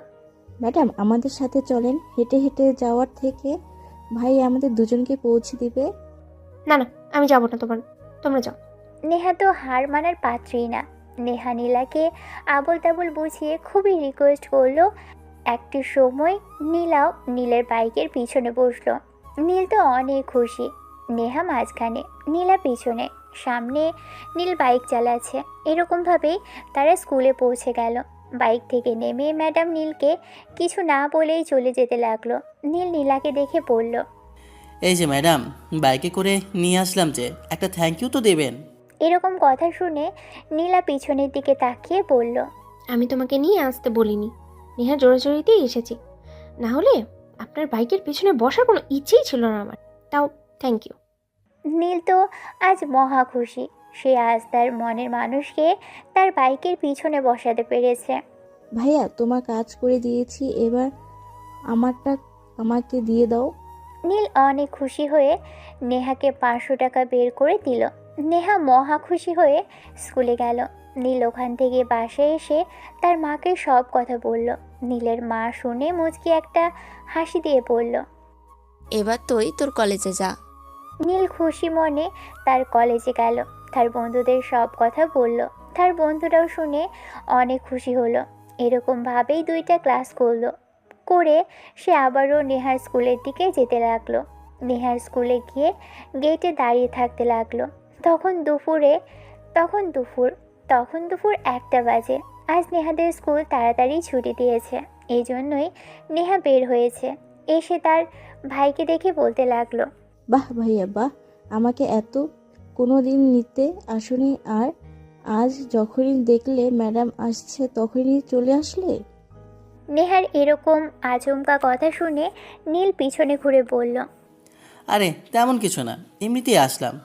ম্যাডাম আমাদের সাথে চলেন, হেঁটে হেঁটে যাওয়ার থেকে ভাই আমাদের দুজনকে পৌঁছে দিবে। না না, আমি যাবো না, তোমরা যাও। নেহা তো হার মানার পাত্রই না। নেহা নীলাকে আবল তাবল বুঝিয়ে খুবই রিকোয়েস্ট করলো। একটি সময় নীলাও নীলের বাইকের পিছনে বসলো। নীল তো অনেক খুশি। নেহা মাঝখানে, নীলা পিছনে, সামনে নীল বাইক চালাচ্ছে। এরকমভাবেই তারা স্কুলে পৌঁছে গেল। বাইক থেকে নেমে ম্যাডাম নীলকে কিছু না বলেই চলে যেতে লাগলো। নীল নীলাকে দেখে বলল, এই যে ম্যাডাম, বাইকে করে নিয়ে আসলাম, যে একটা থ্যাংক ইউ তো দেবেন। এরকম কথা শুনে নীলা পিছনের দিকে তাকিয়ে বলল, আমি তোমাকে নিয়ে আসতে বলিনি, নেহা জোরাজোরিতেই এসেছি। না হলে আপনার বাইকের পিছনে বসার কোনো ইচ্ছেই ছিল না আমার। তাও থ্যাংক ইউ। নীল তো আজ মহা খুশি। সে আজ তার মনের মানুষকে তার বাইকের পিছনে বসাতে পেরেছে। ভাইয়া তোমার কাজ করে দিয়েছি, এবার আমারটা আমাকে দিয়ে দাও। নীল অনেক খুশি হয়ে নেহাকে 500 টাকা বের করে দিল। নেহা মহা খুশি হয়ে স্কুলে গেল। নীল ওখান থেকে বাসায় এসে তার মাকে সব কথা বলল। নীলের মা শুনে মুচকি একটা হাসি দিয়ে বলল, এবার তুই তোর কলেজে যা। নীল খুশি মনে তার কলেজে গেল। তার বন্ধুদের সব কথা বলল। তার বন্ধুরাও শুনে অনেক খুশি হলো। এরকমভাবেই 2টা ক্লাস করে সে আবারও নেহার স্কুলের দিকে যেতে লাগলো। নেহার স্কুলে গিয়ে গেটে দাঁড়িয়ে থাকতে লাগলো। তখন দুপুর 1টা বাজে। আজ নেহাদের স্কুল তাড়াতাড়ি ছুটি দিয়েছে, এই জন্যই নেহা বের হয়েছে। এসে তার ভাইকে দেখে বলতে লাগলো, বাহ ভাইয়া বাহ, আমাকে এত কোনো দিন নিতে আসনি, আর আজ যখনই দেখলে ম্যাডাম আসছে তখনই চলে আসলে। নেহার এরকম আচমকা কথা শুনে নীল পিছনে ঘুরে বলল, আরে তেমন কিছু না, এমনিতেই আসলাম।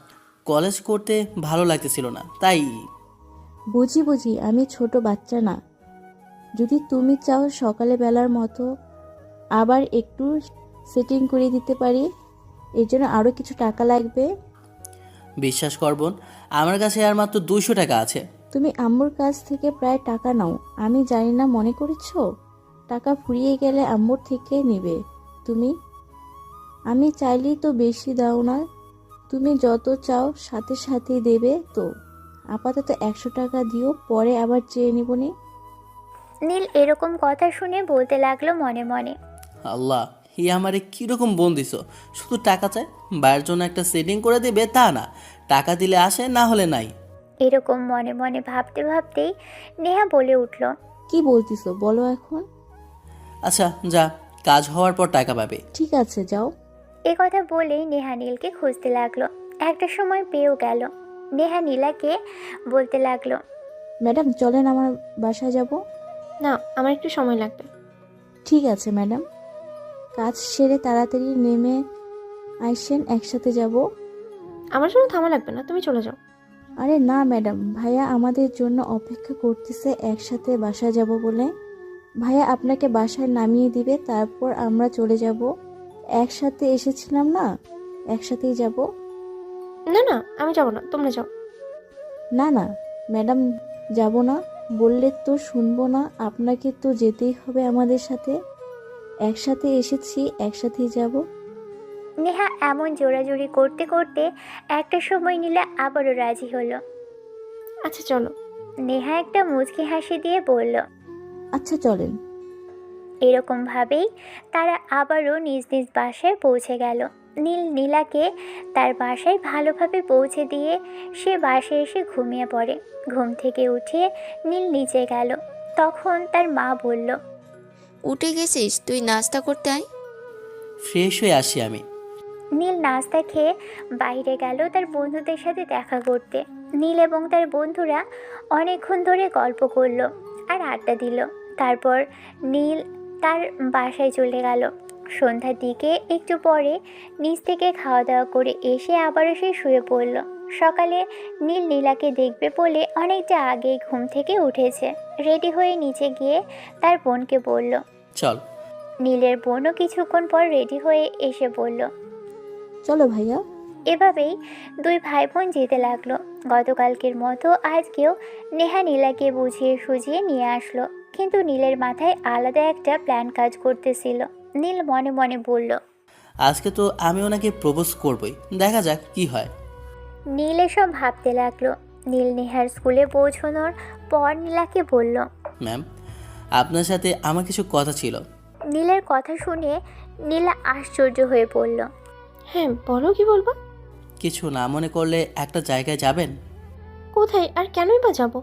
কলেজ করতে ভালো লাগতেছিল না, তাই। বুঝি বুঝি, আমি ছোট বাচ্চা না। যদি তুমি চাও সকালে বেলার মতো আবার একটু সেটিং করে দিতে পারি। এর জন্য আরও কিছু টাকা লাগবে। বিশ্বাস কর বোন, আমার কাছে আর মাত্র 200 টাকা আছে। তুমি আম্মুর কাছ থেকে প্রায় টাকা নাও, আমি জানি না মনে করেছো? টাকা ফুরিয়ে গেলে আম্মুর থেকে নেবে তুমি। আমি চাইলেই তো বেশি দাও না, তুমি যত চাও সাথে সাথেই দেবে তো। আপাতত 100 টাকা দিও, পরে আবার চেয়ে নিবনি। নীল এরকম কথা শুনে বলতে লাগলো মনে মনে, আল্লাহ, হি আমারে কীরকম বোন দিছো, শুধু টাকা চায়, ভাইয়ের জন্য একটা সেটিং করে দেবে তা না, টাকা দিলে আসে না হলে নাই। এরকম মনে মনে ভাবতে ভাবতেই নেহা বলে উঠল, কি বলতিছো বলো এখন? আচ্ছা যা, কাজ হওয়ার পর টাকা পাবে। ঠিক আছে যাও। এ কথা বলেই নেহা নীলকে খুঁজতে লাগলো। একটা সময় পেয়েও গেল। নেহা নীলাকে বলতে লাগলো, ম্যাডাম চলেন আমার বাসায় যাব। না, আমার একটু সময় লাগবে। ঠিক আছে ম্যাডাম, কাজ সেরে তাড়াতাড়ি নেমে আইসেন, একসাথে যাব। আমার জন্য থামা লাগবে না, তুমি চলে যাও। আরে না ম্যাডাম, ভাইয়া আমাদের জন্য অপেক্ষা করতেছে একসাথে বাসায় যাব বলে। ভাইয়া আপনাকে বাসায় নামিয়ে দিবে, তারপর আমরা চলে যাব। একসাথে এসেছিলাম না, একসাথেই যাব। না না, আমি যাব না, তোমরা যাও। না না ম্যাডাম, যাব না বললে তো শুনবো না, আপনাকে তো যেতেই হবে আমাদের সাথে। একসাথে এসেছি, একসাথেই যাব। নেহা এমন জোরাজুরি করতে করতে একটা সময় নীলা আবারও রাজি হলো। আচ্ছা চলো। নেহা একটা মুচকি হাসি দিয়ে বলল, আচ্ছা চলেন। এরকম ভাবেই তারা আবারও নিজ নিজ বাসায় পৌঁছে গেল। নীল নীলাকে তার বাসায় ভালোভাবে পৌঁছে দিয়ে সে বাসায় এসে ঘুমিয়ে পড়ে। ঘুম থেকে উঠে নীল নিচে গেল। তখন তার মা বলল, উঠে গেছিস? তুই নাস্তা করতে আয়। ফ্রেশ হয়ে আসি আমি। নীল নাস্তা খেয়ে বাইরে গেল তার বন্ধুদের সাথে দেখা করতে। নীল এবং তার বন্ধুরা অনেকক্ষণ ধরে গল্প করলো আর আড্ডা দিল। তারপর নীল তার বাসায় চলে গেল। সন্ধ্যার দিকে একটু পরে নিচ থেকে খাওয়া দাওয়া করে এসে আবারও সে শুয়ে পড়ল। সকালে নীল নীলাকে দেখবে বলে অনেকটা আগেই ঘুম থেকে উঠেছে। রেডি হয়ে নিচে গিয়ে তার বোনকে বলল। চল। নীলের বোনও কিছুক্ষণ পর রেডি হয়ে এসে বলল, চলো ভাইয়া। এভাবেই দুই ভাই বোন যেতে লাগলো। গতকালকের মতো আজকেও নেহা নীলাকে বুঝিয়ে সুঝিয়ে নিয়ে আসলো, কিন্তু নীলের মাথায় আলাদা একটা প্ল্যান কাজ করতেছিল। নীল মনে মনে বলল, আজকে তো আমি ওনাকে প্রপোজ করবই, দেখা যাক কি হয়। নীল এসব ভাবতে লাগলো। নীল নেহার স্কুলে পৌঁছানোর পর নীলাকে বলল, ম্যাম, আপনার সাথে আমার কিছু কথা ছিল। নীলের কথা শুনে নীলা আশ্চর্য হয়ে পড়ল। হ্যাঁ বলো, কি বলবো? কিছু না মনে করলে একটা জায়গায় যাবেন? কোথায় আর কেনই বা যাব?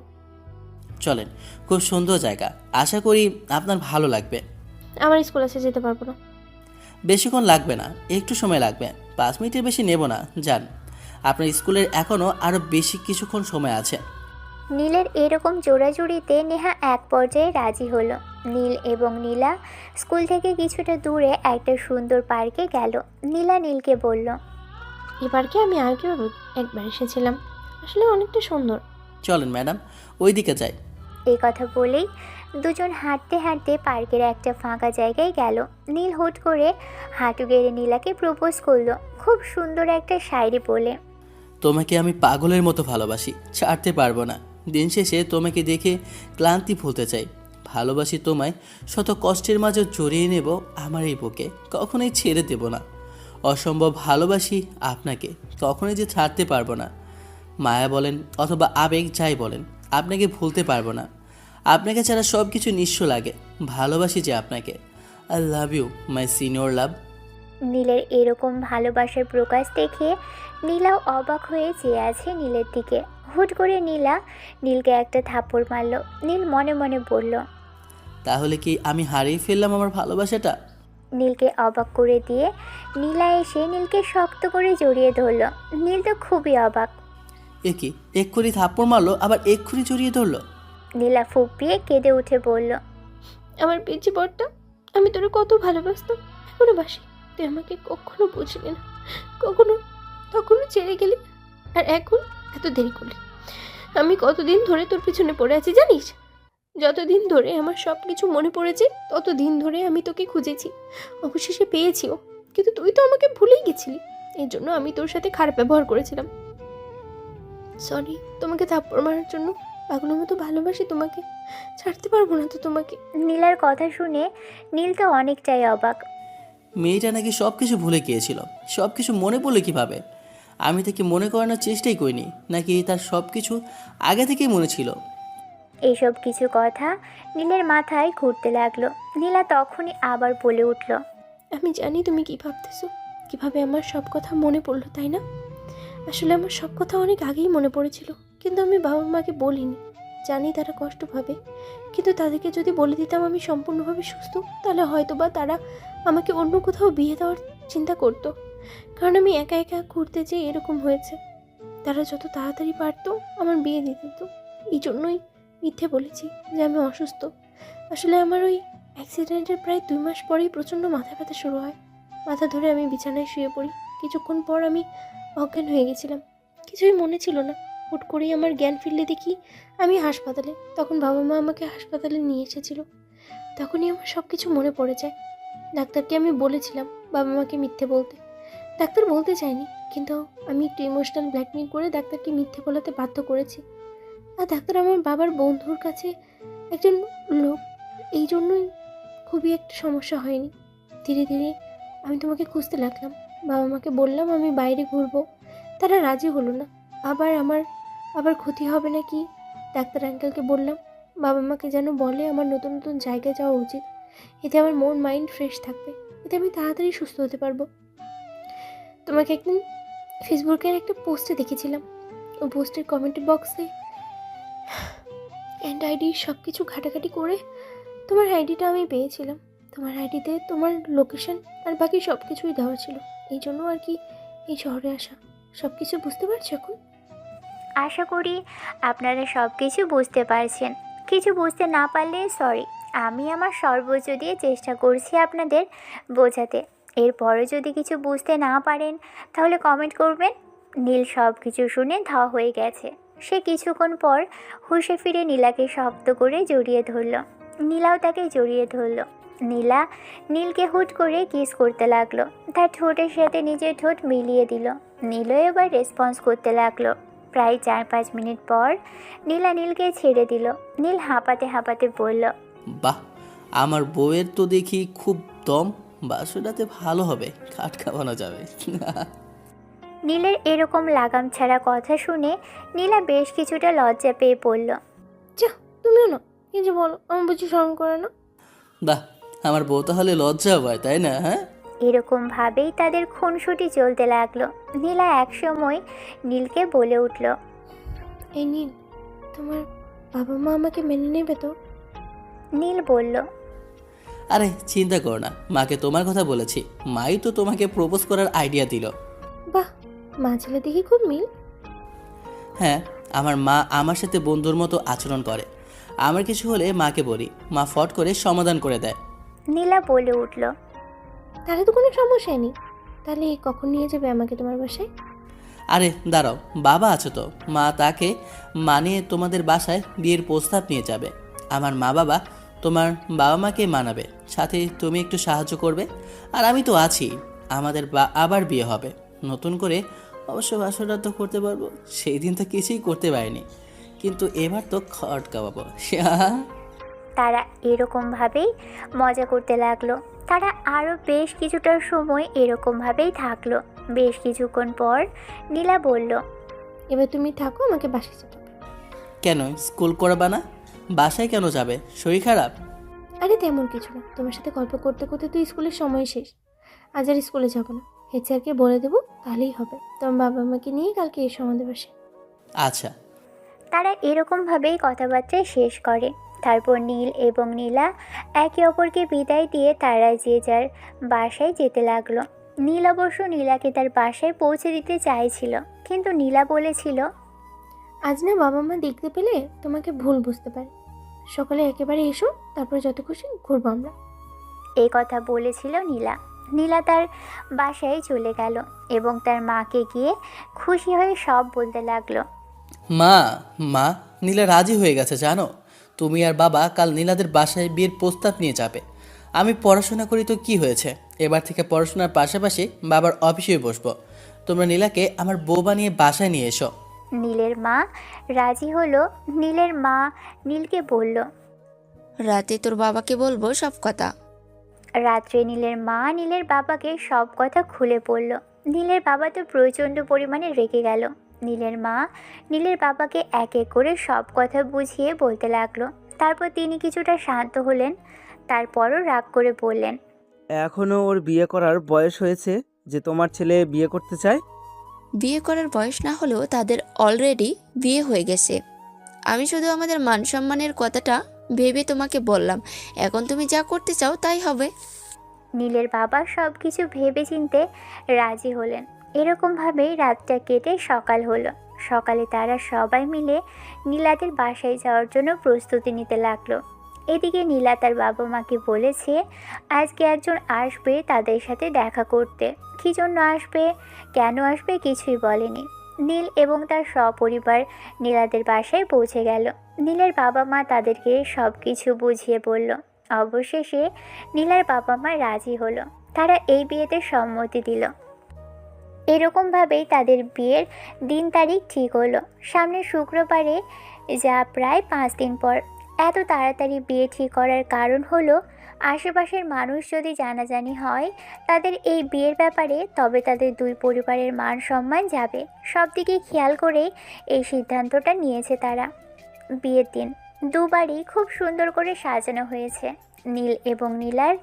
চলেন, খুব সুন্দর জায়গা, আশা করি আপনার ভালো লাগবে। আমার স্কুল আছে, যেতে পারবো না। বেশিক্ষণ লাগবে না, একটু সময় লাগবে, 5 মিনিটের বেশি নেব না। যান, আপনার স্কুলের এখনও আরও বেশি কিছুক্ষণ সময় আছে। নীলের এরকম জোড়াজুড়িতে নেহা এক পর্যায়ে রাজি হলো। নীল এবং নীলা স্কুল থেকে কিছুটা দূরে একটা সুন্দর পার্কে গেল। নীলা নীলকে বলল, এই পার্কে আমি আগেও একবার এসেছিলাম, আসলে অনেকটা সুন্দর। চলেন ম্যাডাম, ওই দিকে যাই। এই কথা বলেই দুজন হাঁটতে হাঁটতে পার্কের একটা ফাঁকা জায়গায় গেল। নীল হুট করে হাঁটু গেড়ে নীলাকে প্রপোজ করলো, খুব সুন্দর একটা শায়রি বলে। তোমাকে আমি পাগলের মতো ভালোবাসি, ছাড়তে পারবো না। দিন শেষে তোমাকে দেখে ক্লান্তি ভুলতে চাই। ভালোবাসি তোমায়, শত কষ্টের মাঝে জড়িয়ে নেব আমার এই বুকে, কখনোই ছেড়ে দেব না। অসম্ভব ভালোবাসি আপনাকে, কখনোই যে ছাড়তে পারবো না। মায়া বলেন অথবা আবেগ যাই বলেন, আপনাকে ভুলতে পারবো না। আপনাকে ছাড়া সব কিছু নিঃস্ব লাগে। ভালোবাসি যে আপনাকে। I love you my senior love. নীলের এরকম ভালোবাসার প্রকাশ দেখে নীলাও অবাক হয়ে চেয়ে আছে নীলের দিকে। হুট করে নীলা নীলকে একটা থাপ্পড় মারল। নীল মনে মনে বলল, তাহলে কি আমি হারিয়ে ফেললাম আমার ভালোবাসাটা? নীলকে অবাক করে দিয়ে নীলা এসে নীলকে শক্ত করে জড়িয়ে ধরল। নীল তো খুবই অবাক। এ কি, এক্ষুনি থাপ্পড় মারলো আবার এক্ষুনি জড়িয়ে ধরলো? নীলা ফুপিয়ে কেঁদে উঠে বলল, আমার পিচ্ছি বরটা, আমি তোরে কত ভালোবাসতাম, এখনো বাসি। তুই আমাকে কখনো বুঝলি না, তখনও ছেড়ে গেলি, আর এখন এত দেরি করলি। আমি কতদিন ধরে তোর পিছনে পড়ে আছি জানিস? যতদিন ধরে আমার সব কিছু মনে পড়েছে ততদিন ধরে আমি তোকে খুঁজেছি, অবশেষে পেয়েছিও, কিন্তু তুই তো আমাকে ভুলেই গেছিলি। এই জন্য আমি তোর সাথে খারাপ ব্যবহার করেছিলাম। সরি তোমাকে থাপ্পড় মারার জন্য। পাগলের মতো ভালোবাসি তোমাকে, ছাড়তে পারবো না তো তোমাকে। নীলার কথা শুনে নীল তো অনেকটাই অবাক। মেয়েটা নাকি সব কিছু ভুলে গিয়েছিল। সব কিছু মনে পড়লে কিভাবে? আমি তাকে মনে করানোর চেষ্টাই করিনি, নাকি তার সব কিছু আগে থেকেই মনে ছিল? এইসব কিছু কথা নীলের মাথায় ঘুরতে লাগলো। নীলা তখনই আবার বলে উঠল, আমি জানি তুমি কি ভাবতেছো, কিভাবে আমার সব কথা মনে পড়লো, তাই না? আসলে আমার সব কথা অনেক আগেই মনে পড়েছিল, কিন্তু আমি বাবা মাকে বলিনি। জানি তারা কষ্ট পাবে, কিন্তু তাদেরকে যদি বলে দিতাম আমি সম্পূর্ণভাবে সুস্থ, তাহলে হয়তো বা তারা আমাকে অন্য কোথাও বিয়ে দেওয়ার চিন্তা করতো। কারণ আমি একা একা ঘুরতে যেয়ে এরকম হয়েছে। তারা যত তাড়াতাড়ি পারতো আমার বিয়ে দিয়ে দিত। এই জন্যই মিথ্যে বলেছি যে আমি অসুস্থ। আসলে আমার ওই অ্যাক্সিডেন্টের প্রায় 2 মাস পরেই প্রচণ্ড মাথা ব্যথা শুরু হয়। মাথা ধরে আমি বিছানায় শুয়ে পড়ি। কিছুক্ষণ পর আমি অজ্ঞান হয়ে গেছিলাম, কিছুই মনে ছিল না। হুট করেই আমার জ্ঞান ফিরলে দেখি আমি হাসপাতালে। তখন বাবা মা আমাকে হাসপাতালে নিয়ে এসেছিল। তখনই আমার সব কিছু মনে পড়ে যায়। ডাক্তারকে আমি বলেছিলাম বাবা মাকে মিথ্যে বলতে। ডাক্তার বলতে চায়নি, কিন্তু আমি একটু ইমোশনাল ব্ল্যাকমেল করে ডাক্তারকে মিথ্যে বলাতে বাধ্য করেছি। আর ডাক্তার আমার বাবার বন্ধুর কাছে একজন লোক, এই জন্যই খুবই একটা সমস্যা হয়নি। ধীরে ধীরে আমি তোমাকে খুঁজতে লাগলাম। বাবা মাকে বললাম আমি বাইরে ঘুরবো, তারা রাজি হলো না। আবার ক্ষতি হবে নাকি ডাক্তার আঙ্কেলকে বললাম বাবা মাকে যেন বলে আমার নতুন নতুন জায়গায় যাওয়া উচিত। এতে আমার মন মাইন্ড ফ্রেশ থাকবে, এতে আমি তাড়াতাড়ি সুস্থ হতে পারবো। তোমাকে একদিন ফেসবুকের একটা পোস্টে দেখেছিলাম। ওই পোস্টের কমেন্ট বক্সে অ্যান্ড আইডি সব কিছু ঘাটাঘাটি করে তোমার আইডিটা আমি পেয়েছিলাম। তোমার আইডিতে তোমার লোকেশন আর বাকি সব কিছুই দেওয়া ছিল। এই জন্য আর কি এই শহরে আসা। সব কিছু বুঝতে পারছো এখন? আশা করি আপনারা সব কিছু বুঝতে পারছেন। কিছু বুঝতে না পারলে সরি, আমি আমার সর্বোচ্চ দিয়ে চেষ্টা করছি আপনাদের বোঝাতে। এরপরও যদি কিছু বুঝতে না পারেন তাহলে কমেন্ট করবেন। নীল সব কিছু শুনে ধা হয়ে গেছে। সে কিছুক্ষণ পর হুঁশে ফিরে নীলাকে শক্ত করে জড়িয়ে ধরল। নীলাও তাকে জড়িয়ে ধরল। নীলা নীলকে হুট করে কিস করতে লাগলো। তার ঠোঁটের সাথে নিজের ঠোঁট মিলিয়ে দিল। নীলও এবার রেসপন্স করতে লাগলো। প্রায় 4-5 মিনিট পর নীলা নীলকে ছেড়ে দিল। নীল হাঁপাতে হাঁপাতে বলল, বাহ, আমার বউয়ের তো দেখি খুব দম। বাসুরাতে ভালো হবে, খাট খাওয়ানো যাবে। নীলের এরকম লাগাম ছাড়া কথা শুনে নীলা বেশ কিছুটা লজ্জা পেয়ে পড়ল। যা, তুমিও না কি যে বলো, আমার বুঝি শরম করে না? বাহ, আমার বউ তাহলে লজ্জা পায়, তাই না? হ্যাঁ, এরকম ভাবেই তাদের খুনসুটি চলতে লাগলো। নীলা একসময় নীলকে বলে উঠল, এই নীল, তোমার বাবা মা আমাকে মেনে নেবে তো? নীল বলল, আরে চিন্তা করো না, মাকে তোমার কথা বলেছি। মাই তো তোমাকে প্রপোজ করার আইডিয়া দিল। বাহ, মা ছেলে দেখি খুব মিল। হ্যাঁ, আমার মা আমার সাথে বন্ধুর মতো আচরণ করে। আমার কিছু হলে মাকে বলি, মা ফট করে সমাধান করে দেয়। নীলা বলে উঠল, তাহলে তো কোনো সমস্যাই নেই। তাহলে কখন নিয়ে যাবে আমাকে তোমার বাসায়? আরে দাঁড়াও, বাবা আছে তো, মা তাকে মানিয়ে তোমাদের বাসায় বিয়ের প্রস্তাব নিয়ে যাবে। আমার মা বাবা তোমার বাবা মাকে মানাবে, সাথে তুমি একটু সাহায্য করবে। আর আমি তো আছি, আমাদের আবার বিয়ে হবে নতুন করে। অবশ্য বাসরটা তো করতে পারবো, সেই দিন তো কিছুই করতে পারিনি, কিন্তু এবার তো খটকা পাবো। তারা এরকমভাবেই মজা করতে লাগলো। তারা আরও বেশ কিছুটা সময় এরকমভাবেই থাকলো। বেশ কিছুক্ষণ পর নীলা বলল, এবার তুমি থাকো, আমাকে বাসায় যেতে হবে। কেন স্কুল করবা না? বাসায় কেন যাবে? শরীর খারাপ? আরে তেমন কিছু না, তোমার সাথে গল্প করতে করতে তো স্কুলের সময় শেষ। আজ আর স্কুলে যাবো না, হেড স্যারকে বলে দেবো, তাহলেই হবে। তোমার বাবা মাকে নিয়ে কালকে এসো আমাদের বাসায়। আচ্ছা। তারা এরকমভাবেই কথাবার্তা শেষ করে। তারপর নীল এবং নীলা একে অপরকে বিদায় দিয়ে তারা যে যার বাসায় যেতে লাগলো। নীল অবশ্য নীলাকে তার বাসায় পৌঁছে দিতে চাইছিল, কিন্তু নীলা বলেছিল, আজ না বাবা মা দেখতে পেলে তোমাকে ভুল বুঝতে পারে। সকালে একেবারে এসো, তারপর যত খুশি ঘুরবো আমরা। এই কথা বলেছিল নীলা। নীলা তার বাসায় চলে গেল এবং তার মাকে গিয়ে খুশি হয়ে সব বলতে লাগলো। মা, মা, নীলা রাজি হয়ে গেছে জানো। তুমি আর বাবা কাল নীলাদের বাসায় বিয়ের প্রস্তাব নিয়ে যাবে। আমি পড়াশোনা করি তো কি হয়েছে, এবার থেকে পড়াশোনার পাশাপাশি বাবার অফিসে বসবো। তোমরা নীলাকে আমার বউ বানিয়ে বাসায় নিয়ে এসো। নীলের মা রাজি হলো। নীলের মা নীলকে বলল। রাতে তোর বাবাকে বলবো সব কথা। রাত্রে নীলের মা নীলের বাবাকে সব কথা খুলে পড়ল। নীলের বাবা তো প্রচণ্ড পরিমাণে রেগে গেল। নীলের মা নীলের বাবাকে এক এক করে সব কথা বুঝিয়ে বলতে লাগলো। তারপর তিনি কিছুটা শান্ত হলেন, তারপরও রাগ করে বললেন। এখনো ওর বিয়ে করার বয়স হয়েছে যে তোমার ছেলে বিয়ে করতে চায়? বিয়ে করার বয়স না হলেও তাদের অলরেডি বিয়ে হয়ে গেছে। আমি শুধু আমাদের মান সম্মানের কথাটা ভেবে তোমাকে বললাম, এখন তুমি যা করতে চাও তাই হবে। নীলের বাবা সব কিছু ভেবে চিনতে রাজি হলেন। এরকমভাবেই রাতটা কেটে সকাল হলো। সকালে তারা সবাই মিলে নীলাদের বাসায় যাওয়ার জন্য প্রস্তুতি নিতে লাগলো। এদিকে নীলা তার বাবা মাকে বলেছে আজকে একজন আসবে তাদের সাথে দেখা করতে। কী জন্য আসবে, কেন আসবে কিছুই বলেনি। নীল এবং তার সপরিবার নীলাদের বাসায় পৌঁছে গেল। নীলের বাবা মা তাদেরকে সব কিছু বুঝিয়ে বলল। অবশেষে নীলার বাবা মা রাজি হলো। তারা এই বিয়েতে সম্মতি দিল। এরকমভাবেই তাদের বিয়ের দিন তারিখ ঠিক হলো সামনে শুক্রবারে, যা প্রায় 5 দিন পর। এত তাড়াতাড়ি বিয়ে ঠিক করার কারণ হলো আশেপাশের মানুষ যদি জানাজানি হয় তাদের এই বিয়ের ব্যাপারে, তবে তাদের দুই পরিবারের মান সম্মান যাবে। সব দিকে খেয়াল করেই এই সিদ্ধান্তটা নিয়েছে তারা। বিয়ের দিন দুবারই খুব সুন্দর করে সাজানো হয়েছে। নীল এবং নীলার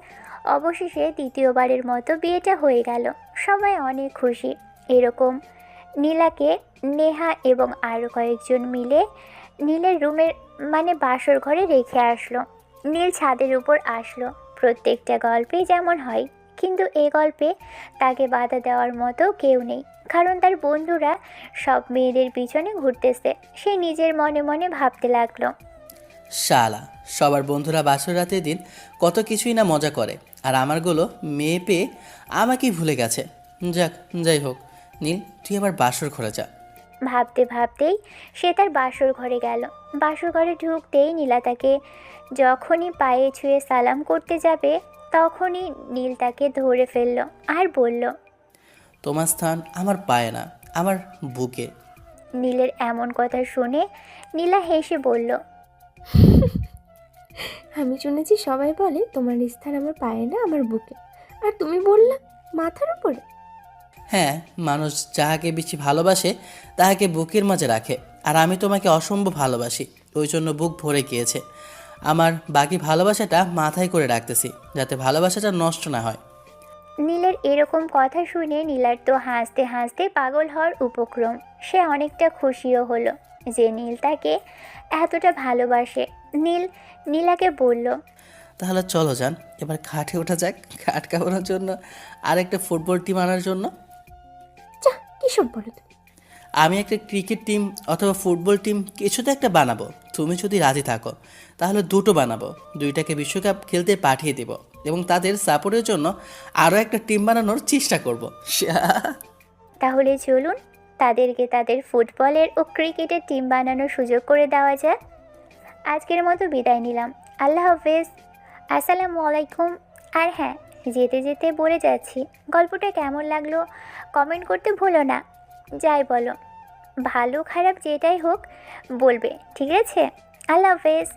অবশেষে দ্বিতীয়বারের মতো বিয়েটা হয়ে গেল। সবাই অনেক খুশি। এরকম নীলাকে নেহা এবং আরও কয়েকজন মিলে নীলের রুমের বাসর ঘরে রেখে আসলো। নীল ছাদের উপর আসলো। প্রত্যেকটা গল্পে যেমন হয়, কিন্তু এই গল্পে তাকে বাধা দেওয়ার মতো কেউ নেই, কারণ তার বন্ধুরা সব মেয়েদের পিছনে ঘুরতেছে। সে নিজের মনে মনে ভাবতে লাগলো, শালা, সবার বন্ধুরা বাসর রাতের দিন কত কিছুই না মজা করে, আর আমারগুলো মেয়ে পেয়ে আমাকেই ভুলে গেছে। যাই হোক, নীল তুই আবার বাসর ঘরে যা। ভাবতে ভাবতেই সে তার বাসর ঘরে গেল। বাসর ঘরে ঢুকতেই নীলা তাকে যখনই পায়ে ছুঁয়ে সালাম করতে যাবে তখনই নীল তাকে ধরে ফেলল আর বলল, তোমার স্থান আমার পায়ে না, আমার বুকে। নীলের এমন কথা শুনে নীলা হেসে বলল, আমি শুনেছি সবাই বলে তোমার স্থান আমার পায়ে না আমার বুকে, আর তুমি বললা মাথার উপরে। হ্যাঁ, মানুষ যাহাকে বেশি ভালোবাসে তাহাকে বুকের মাঝে রাখে, আর আমি তোমাকে অসম্ভব ভালোবাসি, ওই জন্য বুক ভরে গিয়েছে। আমার বাকি ভালোবাসাটা মাথায় করে রাখতেছি, যাতে ভালোবাসাটা নষ্ট না হয়। নীলের এরকম কথা শুনে নীলার তো হাসতে হাসতে পাগল হওয়ার উপক্রম। সে অনেকটা খুশিও হলো যে নীল তাকে এতটা ভালোবাসে। নীল নীলাকে বলল, তাহলে চলো যান, এবার খাটে ওঠা যাক, খাট কামানোর জন্য আর একটা ফুটবল টিম আনার জন্য। যা কিসব বলো তুমি। আমি একটা ক্রিকেট টিম অথবা ফুটবল টিম কিছুতে একটা বানাবো, তুমি যদি রাজি থাকো তাহলে দুটো বানাবো, দুইটাকে বিশ্বকাপ খেলতে পাঠিয়ে দেব এবং তাদের সাপোর্টের জন্য আরও একটা টিম বানানোর চেষ্টা করব। তাহলে চলুন তাদেরকে তাদের ফুটবলের ও ক্রিকেটের টিম বানানোর সুযোগ করে দেওয়া যাক। আজকের মতো বিদায় নিলাম। আল্লাহ হাফেজ, আসসালামু আলাইকুম। আর হ্যাঁ, যেতে যেতে বলে যাচ্ছি, গল্পটা কেমন লাগলো কমেন্ট করতে ভুলো না। যাই বলো, ভালো খারাপ যেটাই হোক বলবে, ঠিক আছে? আল্লাহ হাফেজ।